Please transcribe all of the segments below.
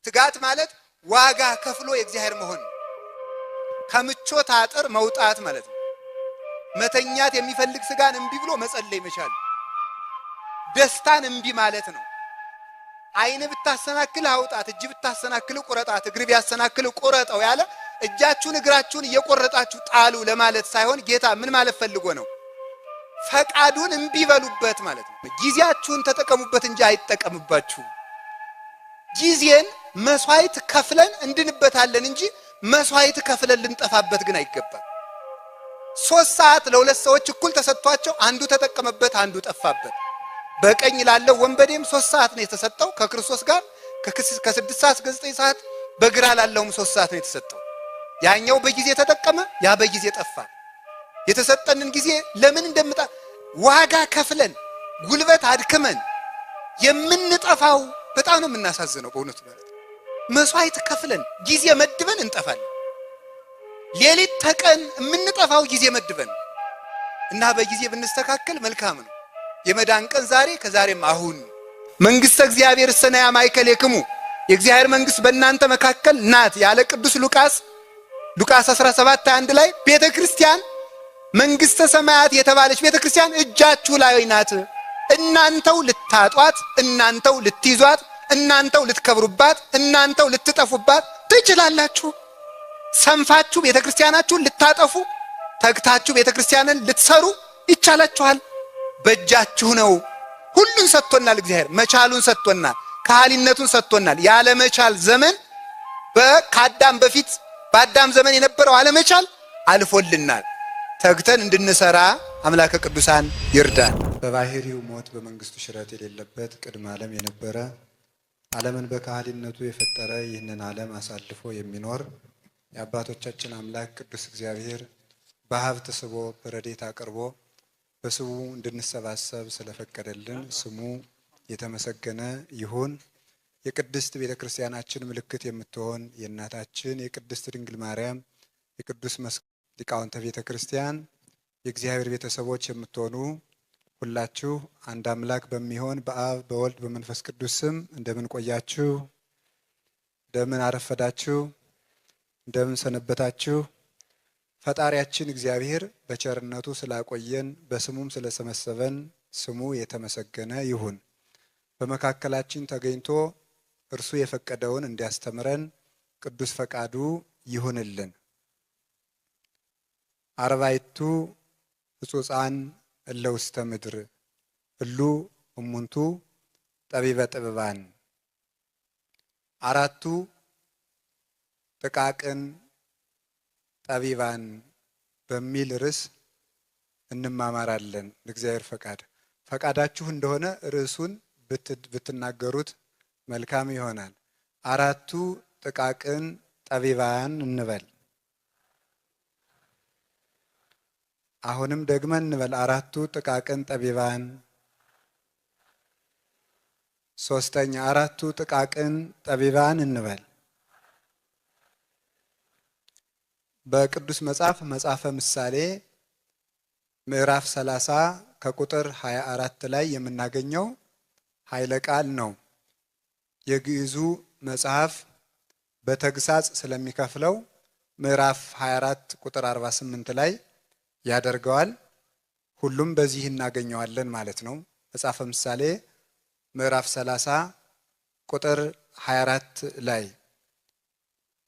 ትጋት ማለት ዋጋ ከፍሎ የእግዚአብሔር መሆን ከምቾት አጥር መውጣት ማለት ነው። መተኛት የሚፈልግ ስጋን እምቢ ብሎ መጸለይ መቻል ደስታን እምቢ ማለት ነው። አይን ብታሰናክል አውጣት፣ እጅ ብታሰናክል ቁረጣት፣ እግር ቢያሰናክል ቁረጠው ያለ እጃችሁን እግራችሁን እየቆረጣችሁ ጣሉ ለማለት ሳይሆን ጌታ ምን ማለት ፈልጎ ነው? ፈቃዱን እምቢ በሉበት ማለት ነው። ጊዜያችሁን ተጠቀሙበት እንጂ አይጠቀምባችሁ። ጊዜን መስዋዕት ከፍለን እንድንበታለን እንጂ መስዋዕት ከፍለን ልንጠፋበት ግን አይገባም። 3 ሰዓት ለሁለት ሰዎች እኩል ተሰጥቷቸው አንዱ ተጠቀመበት አንዱ ጠፋበት። በቀኝ ላለው ወንበዴም 3 ሰዓት ነው የተሰጠው ከክርስቶስ ጋር ከ6 ሰዓት እስከ 9 ሰዓት፣ በግራ ላለውም 3 ሰዓት ነው የተሰጠው። ያኛው በጊዜ ተጠቀመ፣ ያ በጊዜ ጠፋ። የተሰጠንን ጊዜ ለምን እንደምጣ ዋጋ ከፍለን ጉልበት አድክመን የምንጠፋው በጣም ነው የምናሳዝነው በእውነቱ ማለት መስዋዕት ከፍለን ጊዜ መድበን እንጠፋለን። ሌሊት ተቀን የምንጠፋው ጊዜ መድበን እና በጊዜ ብንስተካከል መልካም ነው። የመዳን ቀን ዛሬ ከዛሬም አሁን። መንግስተ እግዚአብሔር ሰናያ ማእከሌክሙ የእግዚአብሔር መንግስት በእናንተ መካከል ናት ያለ ቅዱስ ሉቃስ 17:1 ላይ ቤተክርስቲያን መንግስተ ሰማያት የተባለች ቤተክርስቲያን እጃችሁ ላይ ናት። እናንተው ልታጧት፣ እናንተው ልትይዟት፣ እናንተው ልትከብሩባት፣ እናንተው ልትጠፉባት ትችላላችሁ። ሰንፋችሁ ቤተክርስቲያናችሁን ልታጠፉ፣ ተግታችሁ ቤተክርስቲያንን ልትሰሩ ይቻላችኋል። በእጃችሁ ነው። ሁሉን ሰጥቶናል እግዚአብሔር። መቻሉን ሰጥቶናል፣ ካህሊነቱን ሰጥቶናል። ያለ መቻል ዘመን ከአዳም በፊት በአዳም ዘመን የነበረው አለመቻል አልፎልናል። ተግተን እንድንሰራ አምላከ ቅዱሳን ይርዳን። በባህሪው ሞት በመንግስቱ ሽረት የሌለበት ቅድመ ዓለም የነበረ ዓለምን በካህሊነቱ የፈጠረ ይህንን ዓለም አሳልፎ የሚኖር የአባቶቻችን አምላክ ቅዱስ እግዚአብሔር በሀብት ስቦ በረድኤት አቅርቦ በስሙ እንድንሰባሰብ ስለፈቀደልን ስሙ የተመሰገነ ይሁን። የቅድስት ቤተክርስቲያናችን ምልክት የምትሆን የእናታችን የቅድስት ድንግል ማርያም የቅዱስ ሊቃውንተ ቤተክርስቲያን የእግዚአብሔር ቤተሰቦች የምትሆኑ ሁላችሁ አንድ አምላክ በሚሆን በአብ በወልድ በመንፈስ ቅዱስ ስም እንደምን ቆያችሁ? እንደምን አረፈዳችሁ? እንደምን ሰነበታችሁ? ፈጣሪያችን እግዚአብሔር በቸርነቱ ስላቆየን በስሙም ስለሰበሰበን ስሙ የተመሰገነ ይሁን። በመካከላችን ተገኝቶ እርሱ የፈቀደውን እንዲያስተምረን ቅዱስ ፈቃዱ ይሁንልን። አርባዕቱ ሕጹፃን እለ ውስተ ምድር እሉ እሙንቱ ጠቢበ ጥበባን። 4 ጥቃቅን ጠቢባን በሚል ርዕስ እንማማራለን። እግዚአብሔር ፈቃዳችሁ እንደሆነ ርዕሱን ብትናገሩት መልካም ይሆናል። 4 ጥቃቅን ጠቢባን እንበል። አሁንም ደግመን እንበል 4 ጥቃቅን ጠቢባን። 3ኛ 4 ጥቃቅን ጠቢባን እንበል። በቅዱስ መጽሐፍ መጽሐፈ ምሳሌ ምዕራፍ 30 ከቁጥር 24 ላይ የምናገኘው ኃይለ ቃል ነው። የግዕዙ መጽሐፍ በተግሳጽ ስለሚከፍለው ምዕራፍ 24 ቁጥር 48 ላይ ያደርገዋል። ሁሉም በዚህ እናገኘዋለን ማለት ነው። መጽሐፈ ምሳሌ ምዕራፍ 30 ቁጥር 24 ላይ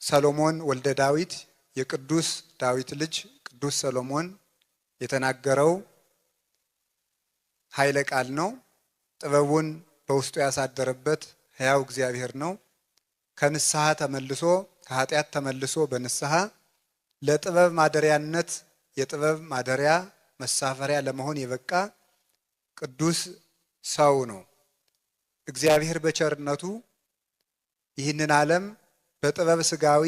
ሰሎሞን ወልደ ዳዊት የቅዱስ ዳዊት ልጅ ቅዱስ ሰሎሞን የተናገረው ኃይለ ቃል ነው። ጥበቡን በውስጡ ያሳደረበት ሕያው እግዚአብሔር ነው። ከንስሐ ተመልሶ ከኃጢአት ተመልሶ በንስሐ ለጥበብ ማደሪያነት የጥበብ ማደሪያ መሳፈሪያ ለመሆን የበቃ ቅዱስ ሰው ነው። እግዚአብሔር በቸርነቱ ይህንን ዓለም በጥበብ ስጋዊ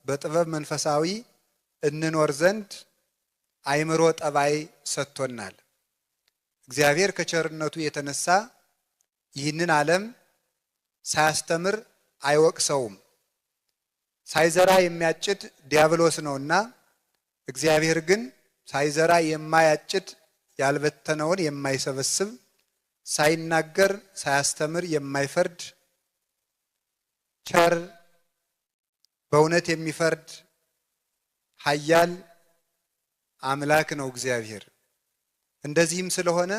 በጥበብ መንፈሳዊ እንኖር ዘንድ አእምሮ ጠባይ ሰጥቶናል። እግዚአብሔር ከቸርነቱ የተነሳ ይህንን ዓለም ሳያስተምር አይወቅሰውም። ሳይዘራ የሚያጭድ ዲያብሎስ ነውና እግዚአብሔር ግን ሳይዘራ የማያጭድ ያልበተነውን የማይሰበስብ ሳይናገር ሳያስተምር የማይፈርድ ቸር፣ በእውነት የሚፈርድ ኃያል አምላክ ነው እግዚአብሔር። እንደዚህም ስለሆነ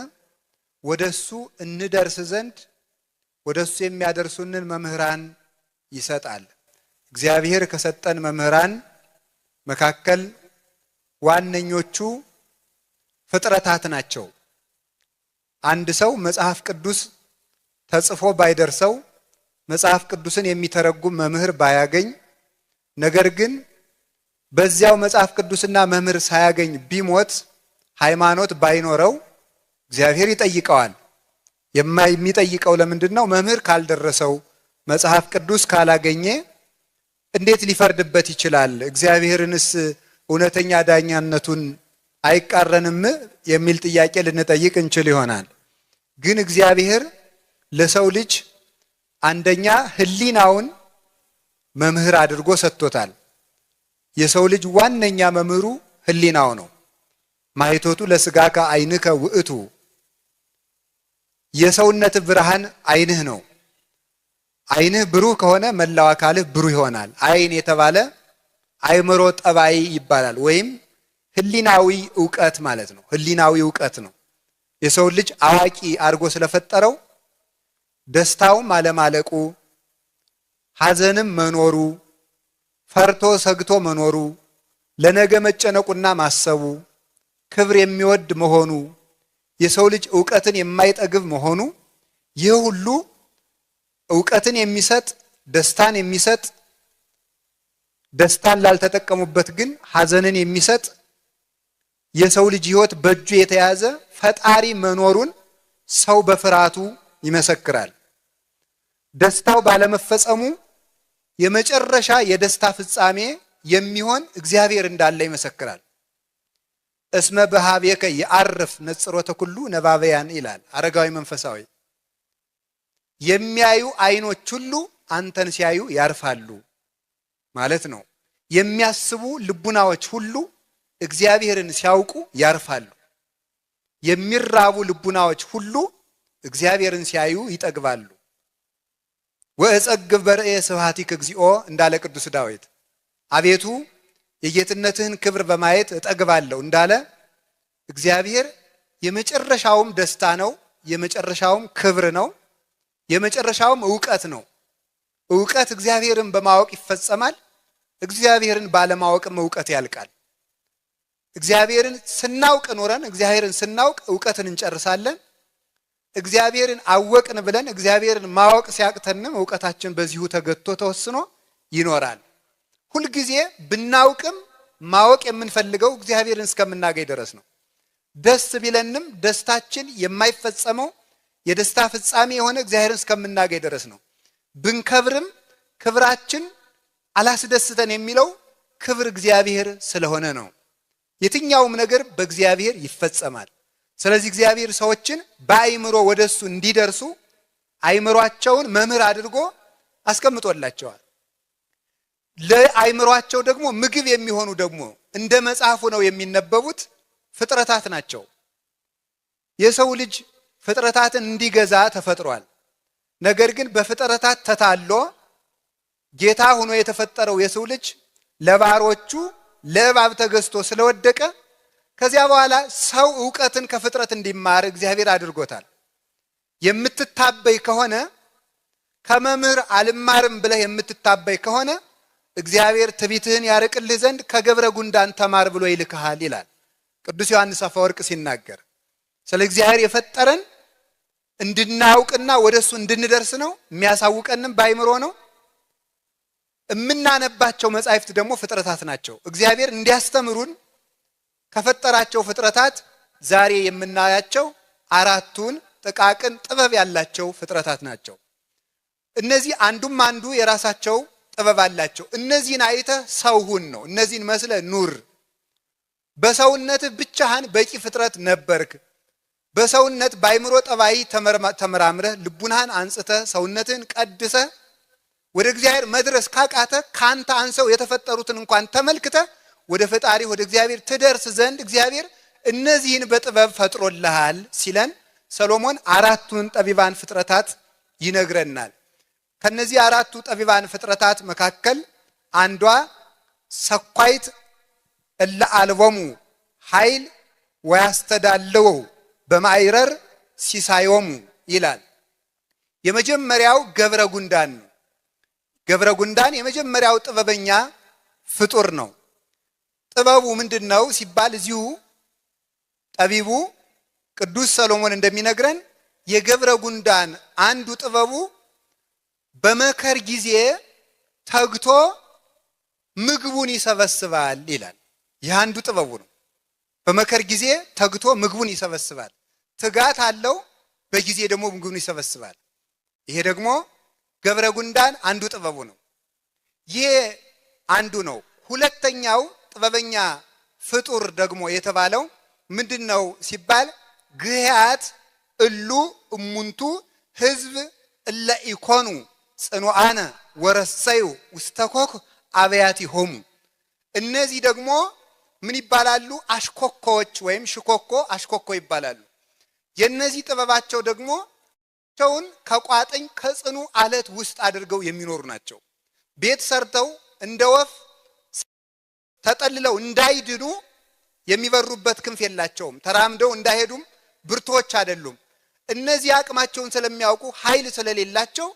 ወደሱ እንደርስ ዘንድ ወደሱ የሚያደርሱንን መምህራን ይሰጣል። እግዚአብሔር ከሰጠን መምህራን መካከል ዋነኞቹ ፍጥረታት ናቸው። አንድ ሰው መጽሐፍ ቅዱስ ተጽፎ ባይደርሰው፣ መጽሐፍ ቅዱስን የሚተረጉም መምህር ባያገኝ፣ ነገር ግን በዚያው መጽሐፍ ቅዱስና መምህር ሳያገኝ ቢሞት ሃይማኖት ባይኖረው እግዚአብሔር ይጠይቀዋል። የሚጠይቀው ለምንድን ነው? መምህር ካልደረሰው መጽሐፍ ቅዱስ ካላገኘ እንዴት ሊፈርድበት ይችላል? እግዚአብሔርንስ እውነተኛ ዳኛነቱን አይቃረንም የሚል ጥያቄ ልንጠይቅ እንችል ይሆናል። ግን እግዚአብሔር ለሰው ልጅ አንደኛ ሕሊናውን መምህር አድርጎ ሰጥቶታል። የሰው ልጅ ዋነኛ መምህሩ ሕሊናው ነው። ማኅቶቱ ለሥጋከ ዓይንከ ውእቱ፣ የሰውነት ብርሃን ዓይንህ ነው። ዓይንህ ብሩህ ከሆነ መላው አካልህ ብሩህ ይሆናል። ዓይን የተባለ አእምሮ ጠባይ ይባላል፣ ወይም ሕሊናዊ ዕውቀት ማለት ነው። ሕሊናዊ ዕውቀት ነው። የሰው ልጅ አዋቂ አድርጎ ስለፈጠረው ደስታውም አለማለቁ፣ ሐዘንም መኖሩ፣ ፈርቶ ሰግቶ መኖሩ፣ ለነገ መጨነቁና ማሰቡ፣ ክብር የሚወድ መሆኑ፣ የሰው ልጅ ዕውቀትን የማይጠግብ መሆኑ፣ ይህ ሁሉ ዕውቀትን የሚሰጥ ደስታን የሚሰጥ ደስታን ላልተጠቀሙበት ግን ሐዘንን የሚሰጥ የሰው ልጅ ሕይወት በእጁ የተያዘ ፈጣሪ መኖሩን ሰው በፍርሃቱ ይመሰክራል። ደስታው ባለመፈጸሙ የመጨረሻ የደስታ ፍጻሜ የሚሆን እግዚአብሔር እንዳለ ይመሰክራል። እስመ በኀቤከ የዐርፍ ነጽሮተ ኩሉ ነባበያን ይላል አረጋዊ መንፈሳዊ። የሚያዩ ዓይኖች ሁሉ አንተን ሲያዩ ያርፋሉ ማለት ነው። የሚያስቡ ልቡናዎች ሁሉ እግዚአብሔርን ሲያውቁ ያርፋሉ። የሚራቡ ልቡናዎች ሁሉ እግዚአብሔርን ሲያዩ ይጠግባሉ። ወእጸግብ በርእየ ስብሐቲከ እግዚኦ እንዳለ ቅዱስ ዳዊት፣ አቤቱ የጌትነትህን ክብር በማየት እጠግባለሁ እንዳለ እግዚአብሔር የመጨረሻውም ደስታ ነው፣ የመጨረሻውም ክብር ነው፣ የመጨረሻውም ዕውቀት ነው። ዕውቀት እግዚአብሔርን በማወቅ ይፈጸማል። እግዚአብሔርን ባለማወቅም ዕውቀት ያልቃል። እግዚአብሔርን ስናውቅ ኖረን እግዚአብሔርን ስናውቅ ዕውቀትን እንጨርሳለን። እግዚአብሔርን አወቅን ብለን እግዚአብሔርን ማወቅ ሲያቅተንም ዕውቀታችን በዚሁ ተገቶ ተወስኖ ይኖራል። ሁልጊዜ ብናውቅም ማወቅ የምንፈልገው እግዚአብሔርን እስከምናገኝ ድረስ ነው። ደስ ቢለንም ደስታችን የማይፈጸመው የደስታ ፍጻሜ የሆነ እግዚአብሔርን እስከምናገኝ ድረስ ነው። ብንከብርም ክብራችን አላስደስተን የሚለው ክብር እግዚአብሔር ስለሆነ ነው። የትኛውም ነገር በእግዚአብሔር ይፈጸማል። ስለዚህ እግዚአብሔር ሰዎችን በአእምሮ ወደሱ እንዲደርሱ አእምሯቸውን መምህር አድርጎ አስቀምጦላቸዋል። ለአእምሯቸው ደግሞ ምግብ የሚሆኑ ደግሞ እንደ መጽሐፉ ነው የሚነበቡት ፍጥረታት ናቸው። የሰው ልጅ ፍጥረታትን እንዲገዛ ተፈጥሯል። ነገር ግን በፍጥረታት ተታሎ ጌታ ሆኖ የተፈጠረው የሰው ልጅ ለባሮቹ ለእባብ ተገዝቶ ስለወደቀ ከዚያ በኋላ ሰው ዕውቀትን ከፍጥረት እንዲማር እግዚአብሔር አድርጎታል። የምትታበይ ከሆነ ከመምህር አልማርም ብለህ የምትታበይ ከሆነ እግዚአብሔር ትዕቢትህን ያርቅልህ ዘንድ ከገብረ ጉንዳን ተማር ብሎ ይልክሃል ይላል ቅዱስ ዮሐንስ አፈወርቅ ሲናገር። ስለ እግዚአብሔር የፈጠረን እንድናውቅና ወደሱ እንድንደርስ ነው። የሚያሳውቀንም በአእምሮ ነው። የምናነባቸው መጻሕፍት ደግሞ ፍጥረታት ናቸው። እግዚአብሔር እንዲያስተምሩን ከፈጠራቸው ፍጥረታት ዛሬ የምናያቸው አራቱን ጥቃቅን ጥበብ ያላቸው ፍጥረታት ናቸው። እነዚህ አንዱም አንዱ የራሳቸው ጥበብ አላቸው። እነዚህን አይተህ ሰው ሁን ነው። እነዚህን መስለ ኑር። በሰውነትህ ብቻህን በቂ ፍጥረት ነበርክ። በሰውነት በአእምሮ ጠባይ ተመራምረህ ልቡናህን አንጽተህ ሰውነትህን ቀድሰህ ወደ እግዚአብሔር መድረስ ካቃተ ካንተ አንሰው የተፈጠሩትን እንኳን ተመልክተህ ወደ ፈጣሪ ወደ እግዚአብሔር ትደርስ ዘንድ እግዚአብሔር እነዚህን በጥበብ ፈጥሮልሃል ሲለን ሰሎሞን አራቱን ጠቢባን ፍጥረታት ይነግረናል። ከነዚህ አራቱ ጠቢባን ፍጥረታት መካከል አንዷ ሰኳይት እለ አልቦሙ ኃይል ወያስተዳልው በማይረር ሲሳዮሙ ይላል። የመጀመሪያው ገብረ ጉንዳን ነው። ገብረ ጉንዳን የመጀመሪያው ጥበበኛ ፍጡር ነው። ጥበቡ ምንድነው ሲባል እዚሁ ጠቢቡ ቅዱስ ሰሎሞን እንደሚነግረን የገብረ ጉንዳን አንዱ ጥበቡ በመከር ጊዜ ተግቶ ምግቡን ይሰበስባል ይላል። ይህ አንዱ ጥበቡ ነው። በመከር ጊዜ ተግቶ ምግቡን ይሰበስባል። ትጋት አለው፣ በጊዜ ደግሞ ምግቡን ይሰበስባል። ይሄ ደግሞ ገብረ ጉንዳን አንዱ ጥበቡ ነው። ይሄ አንዱ ነው። ሁለተኛው ጥበበኛ ፍጡር ደግሞ የተባለው ምንድነው ሲባል ግህያት እሉ እሙንቱ ህዝብ እለ ኢኮኑ ጽኑዓነ ወረሰዩ ውስተ ኮክ አብያቲሆሙ። እነዚህ ደግሞ ምን ይባላሉ? አሽኮኮዎች ወይም ሽኮኮ አሽኮኮ ይባላሉ። የነዚህ ጥበባቸው ደግሞ ቸውን ከቋጥኝ ከጽኑ አለት ውስጥ አድርገው የሚኖሩ ናቸው። ቤት ሰርተው እንደ ወፍ ተጠልለው እንዳይድኑ የሚበሩበት ክንፍ የላቸውም። ተራምደው እንዳይሄዱም ብርቶች አይደሉም። እነዚህ አቅማቸውን ስለሚያውቁ ኃይል ስለሌላቸው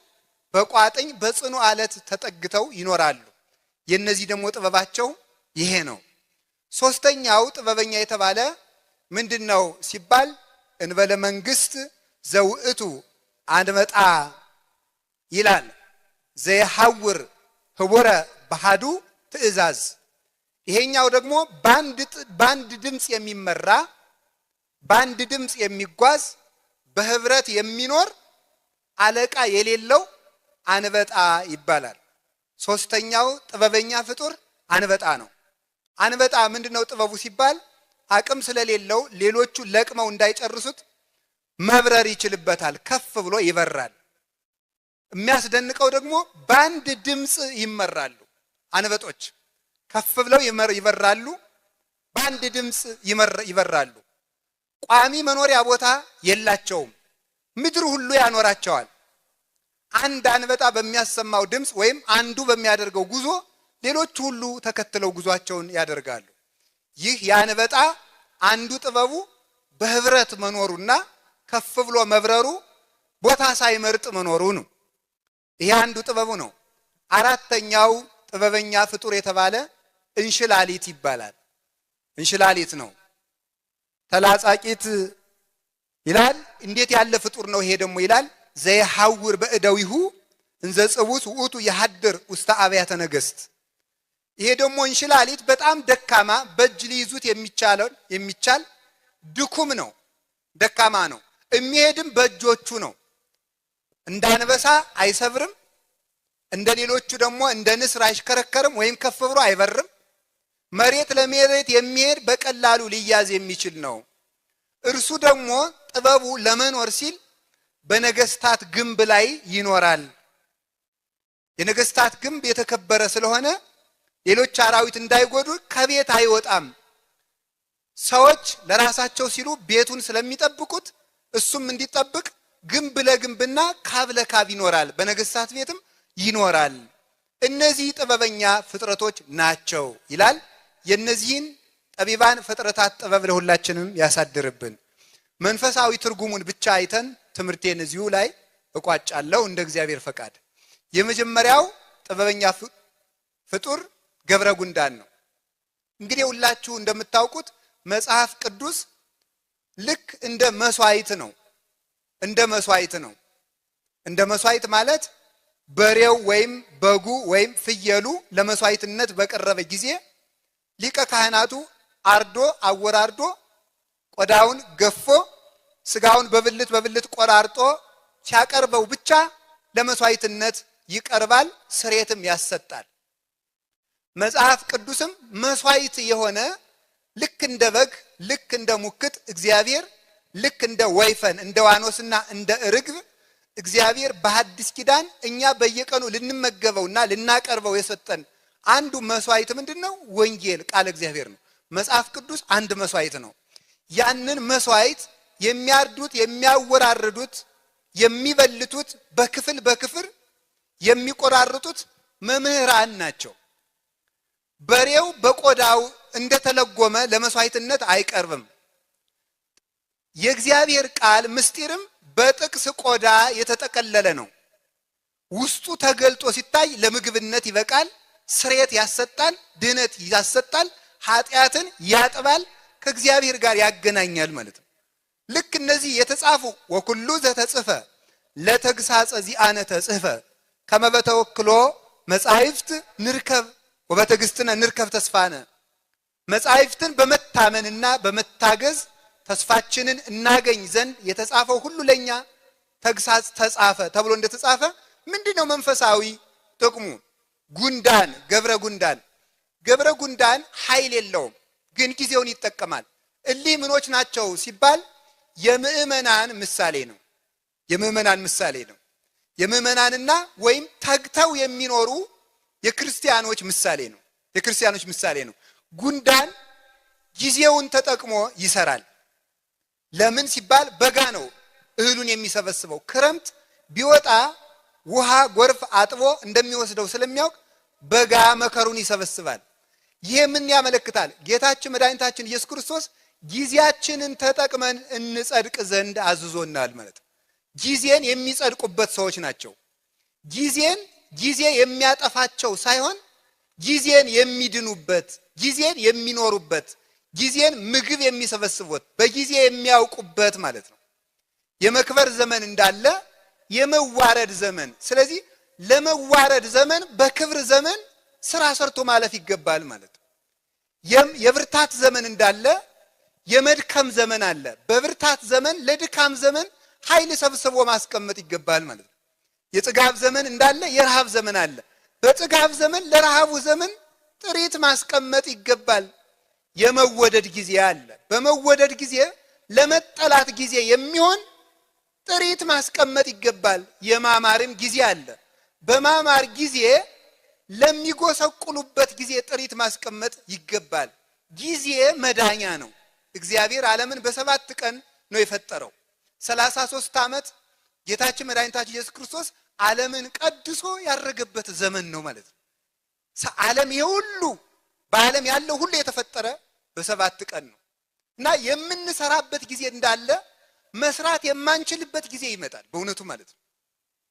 በቋጥኝ በጽኑ አለት ተጠግተው ይኖራሉ። የነዚህ ደግሞ ጥበባቸው ይሄ ነው። ሶስተኛው ጥበበኛ የተባለ ምንድነው ሲባል እንበለ መንግስት ዘውእቱ አንበጣ ይላል። ዘይሐውር ህቡረ ባህዱ ትእዛዝ። ይሄኛው ደግሞ ባንድ ድምጽ የሚመራ ባንድ ድምጽ የሚጓዝ በህብረት የሚኖር አለቃ የሌለው አንበጣ ይባላል። ሶስተኛው ጥበበኛ ፍጡር አንበጣ ነው። አንበጣ ምንድነው ጥበቡ ሲባል አቅም ስለሌለው ሌሎቹ ለቅመው እንዳይጨርሱት መብረር ይችልበታል። ከፍ ብሎ ይበራል። የሚያስደንቀው ደግሞ በአንድ ድምጽ ይመራሉ። አንበጦች ከፍ ብለው ይበራሉ፣ በአንድ ድምጽ ይበራሉ። ቋሚ መኖሪያ ቦታ የላቸውም። ምድር ሁሉ ያኖራቸዋል። አንድ አንበጣ በሚያሰማው ድምጽ ወይም አንዱ በሚያደርገው ጉዞ ሌሎች ሁሉ ተከትለው ጉዟቸውን ያደርጋሉ። ይህ የአንበጣ አንዱ ጥበቡ በህብረት መኖሩና ከፍ ብሎ መብረሩ ቦታ ሳይመርጥ መኖሩ ነው። ይህ አንዱ ጥበቡ ነው። አራተኛው ጥበበኛ ፍጡር የተባለ እንሽላሊት ይባላል። እንሽላሊት ነው። ተላጻቂት ይላል። እንዴት ያለ ፍጡር ነው ይሄ ደግሞ ይላል። ዘይሐውር በእደዊሁ እንዘ ጽቡስ ውእቱ የሐድር ውስተ አብያተ ነገሥት። ይሄ ደግሞ እንሽላሊት በጣም ደካማ፣ በእጅ ሊይዙት የሚቻል ድኩም ነው። ደካማ ነው። የሚሄድም በእጆቹ ነው። እንደ አንበሳ አይሰብርም። እንደ ሌሎቹ ደግሞ እንደ ንስር አይሽከረከርም ወይም ከፍ ብሎ አይበርም። መሬት ለመሬት የሚሄድ በቀላሉ ሊያዝ የሚችል ነው። እርሱ ደግሞ ጥበቡ ለመኖር ሲል በነገስታት ግንብ ላይ ይኖራል። የነገስታት ግንብ የተከበረ ስለሆነ ሌሎች አራዊት እንዳይጎዱ ከቤት አይወጣም። ሰዎች ለራሳቸው ሲሉ ቤቱን ስለሚጠብቁት እሱም እንዲጠብቅ ግንብ ለግንብና ካብ ለካብ ይኖራል። በነገስታት ቤትም ይኖራል። እነዚህ ጥበበኛ ፍጥረቶች ናቸው ይላል። የነዚህን ጠቢባን ፍጥረታት ጥበብ ለሁላችንም ያሳድርብን። መንፈሳዊ ትርጉሙን ብቻ አይተን ትምህርቴን እዚሁ ላይ እቋጫለሁ እንደ እግዚአብሔር ፈቃድ። የመጀመሪያው ጥበበኛ ፍጡር ገብረ ጉንዳን ነው። እንግዲህ ሁላችሁ እንደምታውቁት መጽሐፍ ቅዱስ ልክ እንደ መስዋዕት ነው። እንደ መስዋዕት ማለት በሬው ወይም በጉ ወይም ፍየሉ ለመስዋዕትነት በቀረበ ጊዜ ሊቀ ካህናቱ አርዶ አወራርዶ ቆዳውን ገፎ ስጋውን በብልት ቆራርጦ ሲያቀርበው ብቻ ለመስዋዕትነት ይቀርባል፣ ስርየትም ያሰጣል። መጽሐፍ ቅዱስም መስዋዕት የሆነ ልክ እንደ በግ ልክ እንደ ሙክት እግዚአብሔር ልክ እንደ ወይፈን እንደ ዋኖስና እንደ ርግብ እግዚአብሔር በሐዲስ ኪዳን እኛ በየቀኑ ልንመገበውና ልናቀርበው የሰጠን አንዱ መስዋዕት ምንድነው? ወንጌል ቃል እግዚአብሔር ነው። መጽሐፍ ቅዱስ አንድ መስዋዕት ነው። ያንን መስዋዕት የሚያርዱት፣ የሚያወራርዱት፣ የሚበልቱት በክፍል የሚቆራርጡት መምህራን ናቸው። በሬው በቆዳው እንደተለጎመ ለመስዋዕትነት አይቀርብም። የእግዚአብሔር ቃል ምስጢርም በጥቅስ ቆዳ የተጠቀለለ ነው። ውስጡ ተገልጦ ሲታይ ለምግብነት ይበቃል፣ ስርየት ያሰጣል፣ ድህነት ያሰጣል፣ ኃጢአትን ያጥባል፣ ከእግዚአብሔር ጋር ያገናኛል ማለት ነው። ልክ እነዚህ የተጻፉ ወኩሉ ዘተጽፈ ለተግሳጸ ዚአነ ተጽፈ ከመ በተወክሎ መጻሕፍት ንርከብ ወበትዕግሥትነ ንርከብ ተስፋነ። መጻሕፍትን በመታመንና በመታገዝ ተስፋችንን እናገኝ ዘንድ የተጻፈው ሁሉ ለኛ ተግሳጽ ተጻፈ ተብሎ እንደተጻፈ ምንድነው መንፈሳዊ ጥቅሙ? ጉንዳን ገብረ ጉንዳን ኃይል የለውም፣ ግን ጊዜውን ይጠቀማል። እሊህ ምኖች ናቸው ሲባል የምእመናን ምሳሌ ነው። የምእመናንና ወይም ተግተው የሚኖሩ የክርስቲያኖች ምሳሌ ነው። ጉንዳን ጊዜውን ተጠቅሞ ይሰራል። ለምን ሲባል በጋ ነው እህሉን የሚሰበስበው። ክረምት ቢወጣ ውሃ ጎርፍ አጥቦ እንደሚወስደው ስለሚያውቅ በጋ መከሩን ይሰበስባል። ይህ ምን ያመለክታል? ጌታችን መድኃኒታችን ኢየሱስ ክርስቶስ ጊዜያችንን ተጠቅመን እንጸድቅ ዘንድ አዝዞናል ማለት ነው። ጊዜን የሚጸድቁበት ሰዎች ናቸው። ጊዜ የሚያጠፋቸው ሳይሆን ጊዜን የሚድኑበት፣ ጊዜን የሚኖሩበት፣ ጊዜን ምግብ የሚሰበስቡት፣ በጊዜ የሚያውቁበት ማለት ነው። የመክበር ዘመን እንዳለ የመዋረድ ዘመን፣ ስለዚህ ለመዋረድ ዘመን በክብር ዘመን ስራ ሰርቶ ማለፍ ይገባል ማለት ነው። የብርታት ዘመን እንዳለ የመድከም ዘመን አለ። በብርታት ዘመን ለድካም ዘመን ኃይል ሰብስቦ ማስቀመጥ ይገባል ማለት ነው። የጥጋብ ዘመን እንዳለ የረሃብ ዘመን አለ። በጥጋብ ዘመን ለረሃቡ ዘመን ጥሪት ማስቀመጥ ይገባል። የመወደድ ጊዜ አለ። በመወደድ ጊዜ ለመጠላት ጊዜ የሚሆን ጥሪት ማስቀመጥ ይገባል። የማማርም ጊዜ አለ። በማማር ጊዜ ለሚጎሰቁሉበት ጊዜ ጥሪት ማስቀመጥ ይገባል። ጊዜ መዳኛ ነው። እግዚአብሔር ዓለምን በ7 ቀን ነው የፈጠረው። 33 ዓመት ጌታችን መድኃኒታችን ኢየሱስ ክርስቶስ ዓለምን ቀድሶ ያረገበት ዘመን ነው ማለት ነው። ዓለም የሁሉ በዓለም ያለው ሁሉ የተፈጠረ በ7 ቀን ነው እና የምንሰራበት ጊዜ እንዳለ መስራት የማንችልበት ጊዜ ይመጣል። በእውነቱ ማለት ነው።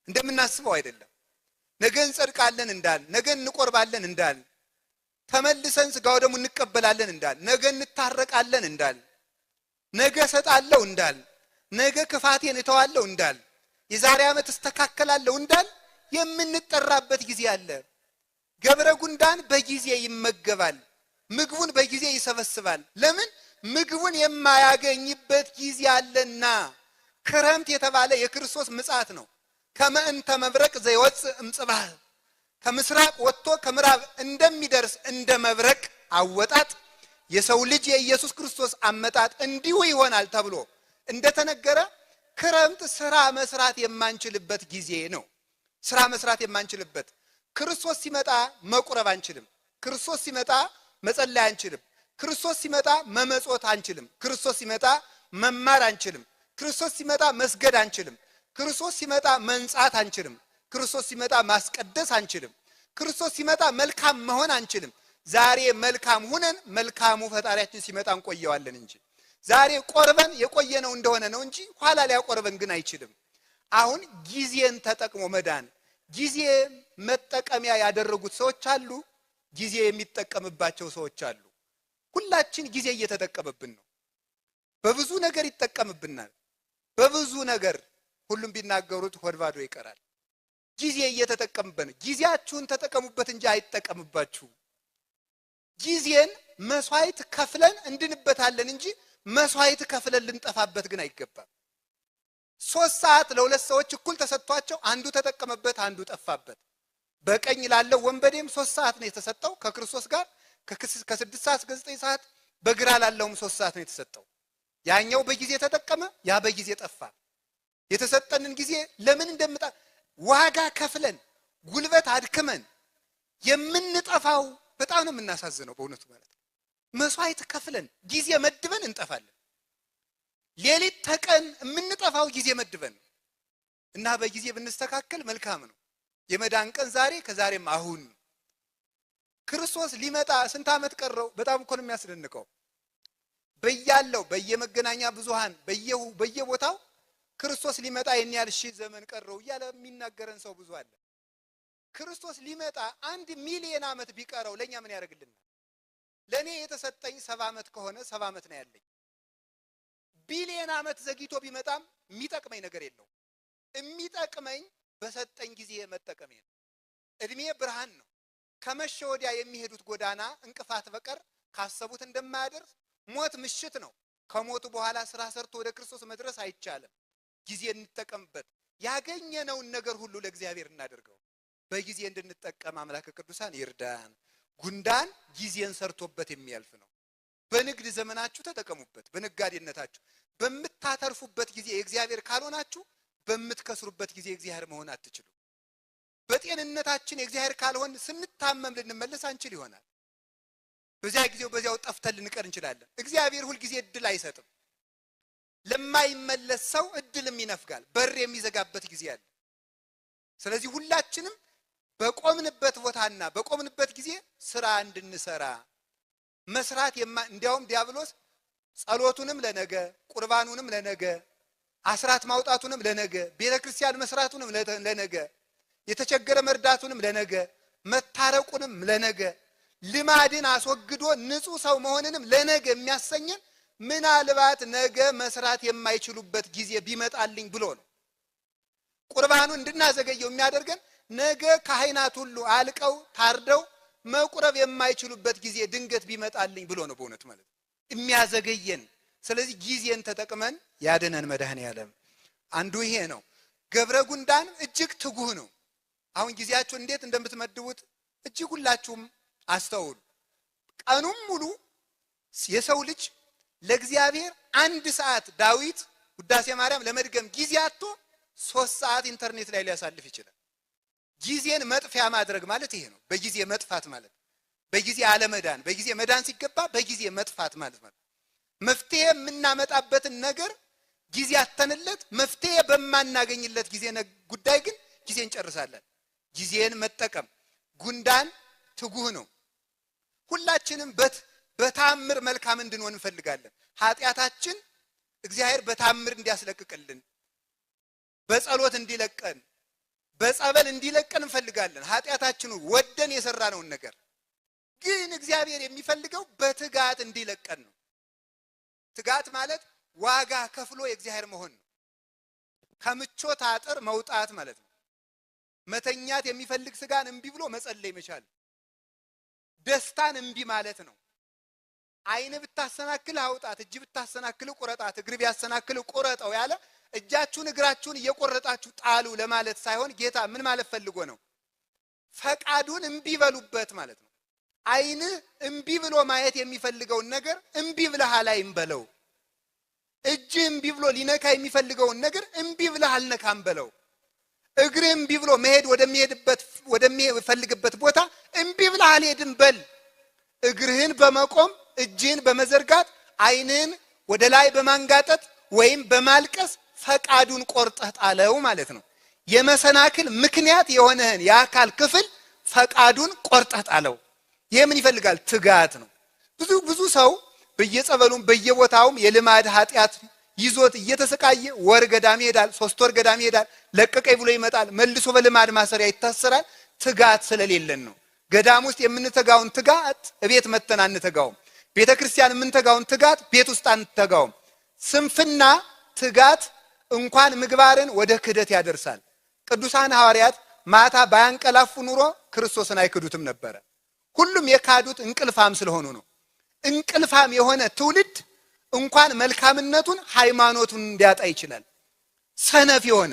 እንደምናስበው አይደለም። ነገ እንጸድቃለን እንዳል፣ ነገ እንቆርባለን እንዳል፣ ተመልሰን ስጋው ደግሞ እንቀበላለን እንዳል፣ ነገ እንታረቃለን እንዳል፣ ነገ ሰጣለው እንዳል፣ ነገ ክፋቴን እተዋለሁ እንዳል፣ የዛሬ ዓመት እስተካከላለሁ እንዳል የምንጠራበት ጊዜ አለ። ገብረ ጉንዳን በጊዜ ይመገባል፣ ምግቡን በጊዜ ይሰበስባል። ለምን? ምግቡን የማያገኝበት ጊዜ አለና። ክረምት የተባለ የክርስቶስ ምጽአት ነው። ከመእንተ መብረቅ ዘይወፅእ እምጽባህ፣ ከምስራቅ ወጥቶ ከምዕራብ እንደሚደርስ እንደ መብረቅ አወጣጥ የሰው ልጅ የኢየሱስ ክርስቶስ አመጣጥ እንዲሁ ይሆናል ተብሎ እንደተነገረ ክረምት ስራ መስራት የማንችልበት ጊዜ ነው። ስራ መስራት የማንችልበት፣ ክርስቶስ ሲመጣ መቁረብ አንችልም። ክርስቶስ ሲመጣ መጸለይ አንችልም። ክርስቶስ ሲመጣ መመጾት አንችልም። ክርስቶስ ሲመጣ መማር አንችልም። ክርስቶስ ሲመጣ መስገድ አንችልም። ክርስቶስ ሲመጣ መንጻት አንችልም። ክርስቶስ ሲመጣ ማስቀደስ አንችልም። ክርስቶስ ሲመጣ መልካም መሆን አንችልም። ዛሬ መልካም ሁነን መልካሙ ፈጣሪያችን ሲመጣ እንቆየዋለን እንጂ ዛሬ ቆርበን የቆየነው እንደሆነ ነው እንጂ ኋላ ሊያቆርበን ግን አይችልም። አሁን ጊዜን ተጠቅሞ መዳን፣ ጊዜ መጠቀሚያ ያደረጉት ሰዎች አሉ፣ ጊዜ የሚጠቀምባቸው ሰዎች አሉ። ሁላችን ጊዜ እየተጠቀመብን ነው። በብዙ ነገር ይጠቀምብናል። በብዙ ነገር ሁሉም ቢናገሩት ሆድ ባዶ ይቀራል። ጊዜ እየተጠቀምበን፣ ጊዜያችሁን ተጠቀሙበት እንጂ አይጠቀምባችሁ። ጊዜን መስዋዕት ከፍለን እንድንበታለን እንጂ መስዋዕት ከፍለን ልንጠፋበት ግን አይገባም። 3 ሰዓት ለ2 ሰዎች እኩል ተሰጥቷቸው አንዱ ተጠቀመበት፣ አንዱ ጠፋበት። በቀኝ ላለው ወንበዴም 3 ሰዓት ነው የተሰጠው ከክርስቶስ ጋር ከ6 ሰዓት እስከ 9 ሰዓት፣ በግራ ላለውም 3 ሰዓት ነው የተሰጠው። ያኛው በጊዜ ተጠቀመ፣ ያ በጊዜ ጠፋ። የተሰጠንን ጊዜ ለምን እንደምጣ ዋጋ ከፍለን ጉልበት አድክመን የምንጠፋው በጣም ነው የምናሳዝነው በእውነቱ ማለት ነው። መስዋዕት ከፍለን ጊዜ መድበን እንጠፋለን። ሌሊት ተቀን የምንጠፋው ጊዜ መድበን እና በጊዜ ብንስተካከል መልካም ነው። የመዳን ቀን ዛሬ ከዛሬም አሁን። ክርስቶስ ሊመጣ ስንት ዓመት ቀረው? በጣም እኮ ነው የሚያስደንቀው። በያለው በየመገናኛ ብዙሃን በየቦታው ክርስቶስ ሊመጣ የኔ ያህል ሺህ ዘመን ቀረው እያለ የሚናገረን ሰው ብዙ አለ። ክርስቶስ ሊመጣ 1 ሚሊዮን ዓመት ቢቀረው ለኛ ምን ያደርግልናል? ለኔ የተሰጠኝ 70 ዓመት ከሆነ 70 ዓመት ነው ያለኝ። ቢሊዮን ዓመት ዘግይቶ ቢመጣም የሚጠቅመኝ ነገር የለው። የሚጠቅመኝ በሰጠኝ ጊዜ መጠቀሜ ነው። እድሜ ብርሃን ነው። ከመሸ ወዲያ የሚሄዱት ጎዳና እንቅፋት በቀር ካሰቡት እንደማያደርስ ሞት ምሽት ነው። ከሞቱ በኋላ ስራ ሰርቶ ወደ ክርስቶስ መድረስ አይቻልም። ጊዜ እንጠቀምበት። ያገኘነውን ነገር ሁሉ ለእግዚአብሔር እናደርገው። በጊዜ እንድንጠቀም አምላከ ቅዱሳን ይርዳን። ጉንዳን ጊዜን ሰርቶበት የሚያልፍ ነው። በንግድ ዘመናችሁ ተጠቀሙበት። በነጋዴነታችሁ በምታተርፉበት ጊዜ የእግዚአብሔር ካልሆናችሁ በምትከስሩበት ጊዜ እግዚአብሔር መሆን አትችሉ። በጤንነታችን የእግዚአብሔር ካልሆን ስንታመም ልንመለስ አንችል ይሆናል። በዚያው ጠፍተን ልንቀር እንችላለን። እግዚአብሔር ሁል ጊዜ እድል አይሰጥም። ለማይመለስ ሰው እድልም ይነፍጋል። በር የሚዘጋበት ጊዜ አለ። ስለዚህ ሁላችንም በቆምንበት ቦታና በቆምንበት ጊዜ ስራ እንድንሰራ መስራት እንዲያውም ዲያብሎስ ጸሎቱንም ለነገ፣ ቁርባኑንም ለነገ፣ አስራት ማውጣቱንም ለነገ፣ ቤተክርስቲያን መስራቱንም ለነገ፣ የተቸገረ መርዳቱንም ለነገ፣ መታረቁንም ለነገ፣ ልማድን አስወግዶ ንጹህ ሰው መሆንንም ለነገ የሚያሰኘን ምናልባት ነገ መስራት የማይችሉበት ጊዜ ቢመጣልኝ ብሎ ነው። ቁርባኑ እንድናዘገየው የሚያደርገን ነገ ካህናት ሁሉ አልቀው ታርደው መቁረብ የማይችሉበት ጊዜ ድንገት ቢመጣልኝ ብሎ ነው በእውነት ማለት የሚያዘገየን። ስለዚህ ጊዜን ተጠቅመን ያድነን መድኃኔዓለም። አንዱ ይሄ ነው። ገብረ ጉንዳን እጅግ ትጉህ ነው። አሁን ጊዜያችሁን እንዴት እንደምትመድቡት እጅግ ሁላችሁም አስተውሉ። ቀኑም ሙሉ የሰው ልጅ ለእግዚአብሔር 1 ሰዓት ዳዊት ውዳሴ ማርያም ለመድገም ጊዜ አጥቶ 3 ሰዓት ኢንተርኔት ላይ ሊያሳልፍ ይችላል። ጊዜን መጥፊያ ማድረግ ማለት ይሄ ነው። በጊዜ መጥፋት ማለት በጊዜ አለመዳን፣ በጊዜ መዳን ሲገባ በጊዜ መጥፋት ማለት መፍትሄ የምናመጣበትን ነገር ጊዜ አተንለት መፍትሄ በማናገኝለት ጊዜ ጉዳይ ግን ጊዜ እንጨርሳለን። ጊዜን መጠቀም። ጉንዳን ትጉህ ነው። ሁላችንም በታምር መልካም እንድንሆን እንፈልጋለን። ኃጢአታችን እግዚአብሔር በታምር እንዲያስለቅቅልን፣ በጸሎት እንዲለቀን፣ በጸበል እንዲለቀን እንፈልጋለን። ኃጢአታችን ወደን የሰራነውን ነገር ግን እግዚአብሔር የሚፈልገው በትጋት እንዲለቀን ነው። ትጋት ማለት ዋጋ ከፍሎ የእግዚአብሔር መሆን ነው። ከምቾት አጥር መውጣት ማለት ነው። መተኛት የሚፈልግ ስጋን እምቢ ብሎ መጸለይ መቻል። ደስታን እምቢ ማለት ነው። አይን ብታሰናክል አውጣት፣ እጅ ብታሰናክል ቁረጣት፣ እግር ቢያሰናክል ቁረጠው ያለ እጃችሁን እግራችሁን እየቆረጣችሁ ጣሉ ለማለት ሳይሆን ጌታ ምን ማለት ፈልጎ ነው? ፈቃዱን እምቢ በሉበት ማለት ነው። አይን እምቢ ብሎ ማየት የሚፈልገውን ነገር እምቢ ብለህ አላይም በለው። እጅ እምቢ ብሎ ሊነካ የሚፈልገውን ነገር እምቢ ብለህ አልነካም በለው። እግር እምቢ ብሎ መሄድ ወደሚፈልግበት ቦታ እምቢ ብለህ አልሄድም በል። እግርህን በመቆም እጅህን በመዘርጋት አይንህን ወደ ላይ በማንጋጠጥ ወይም በማልቀስ ፈቃዱን ቆርጠህ ጣለው ማለት ነው። የመሰናክል ምክንያት የሆነህን የአካል ክፍል ፈቃዱን ቆርጠህ ጣለው። ይህ ምን ይፈልጋል? ትጋት ነው። ብዙ ሰው በየጸበሉም በየቦታውም የልማድ ኃጢአት ይዞት እየተሰቃየ ወር ገዳም ይሄዳል፣ 3 ወር ገዳም ይሄዳል፣ ለቀቀኝ ብሎ ይመጣል፣ መልሶ በልማድ ማሰሪያ ይታሰራል። ትጋት ስለሌለን ነው። ገዳም ውስጥ የምንተጋውን ትጋት እቤት መተን አንተጋውም። ቤተ ክርስቲያን የምንተጋውን ትጋት ቤት ውስጥ አንተጋውም። ስንፍና ትጋት እንኳን ምግባርን ወደ ክህደት ያደርሳል። ቅዱሳን ሐዋርያት ማታ ባያንቀላፉ ኑሮ ክርስቶስን አይክዱትም ነበረ። ሁሉም የካዱት እንቅልፋም ስለሆኑ ነው። እንቅልፋም የሆነ ትውልድ እንኳን መልካምነቱን ሃይማኖቱን እንዲያጣ ይችላል። ሰነፍ የሆነ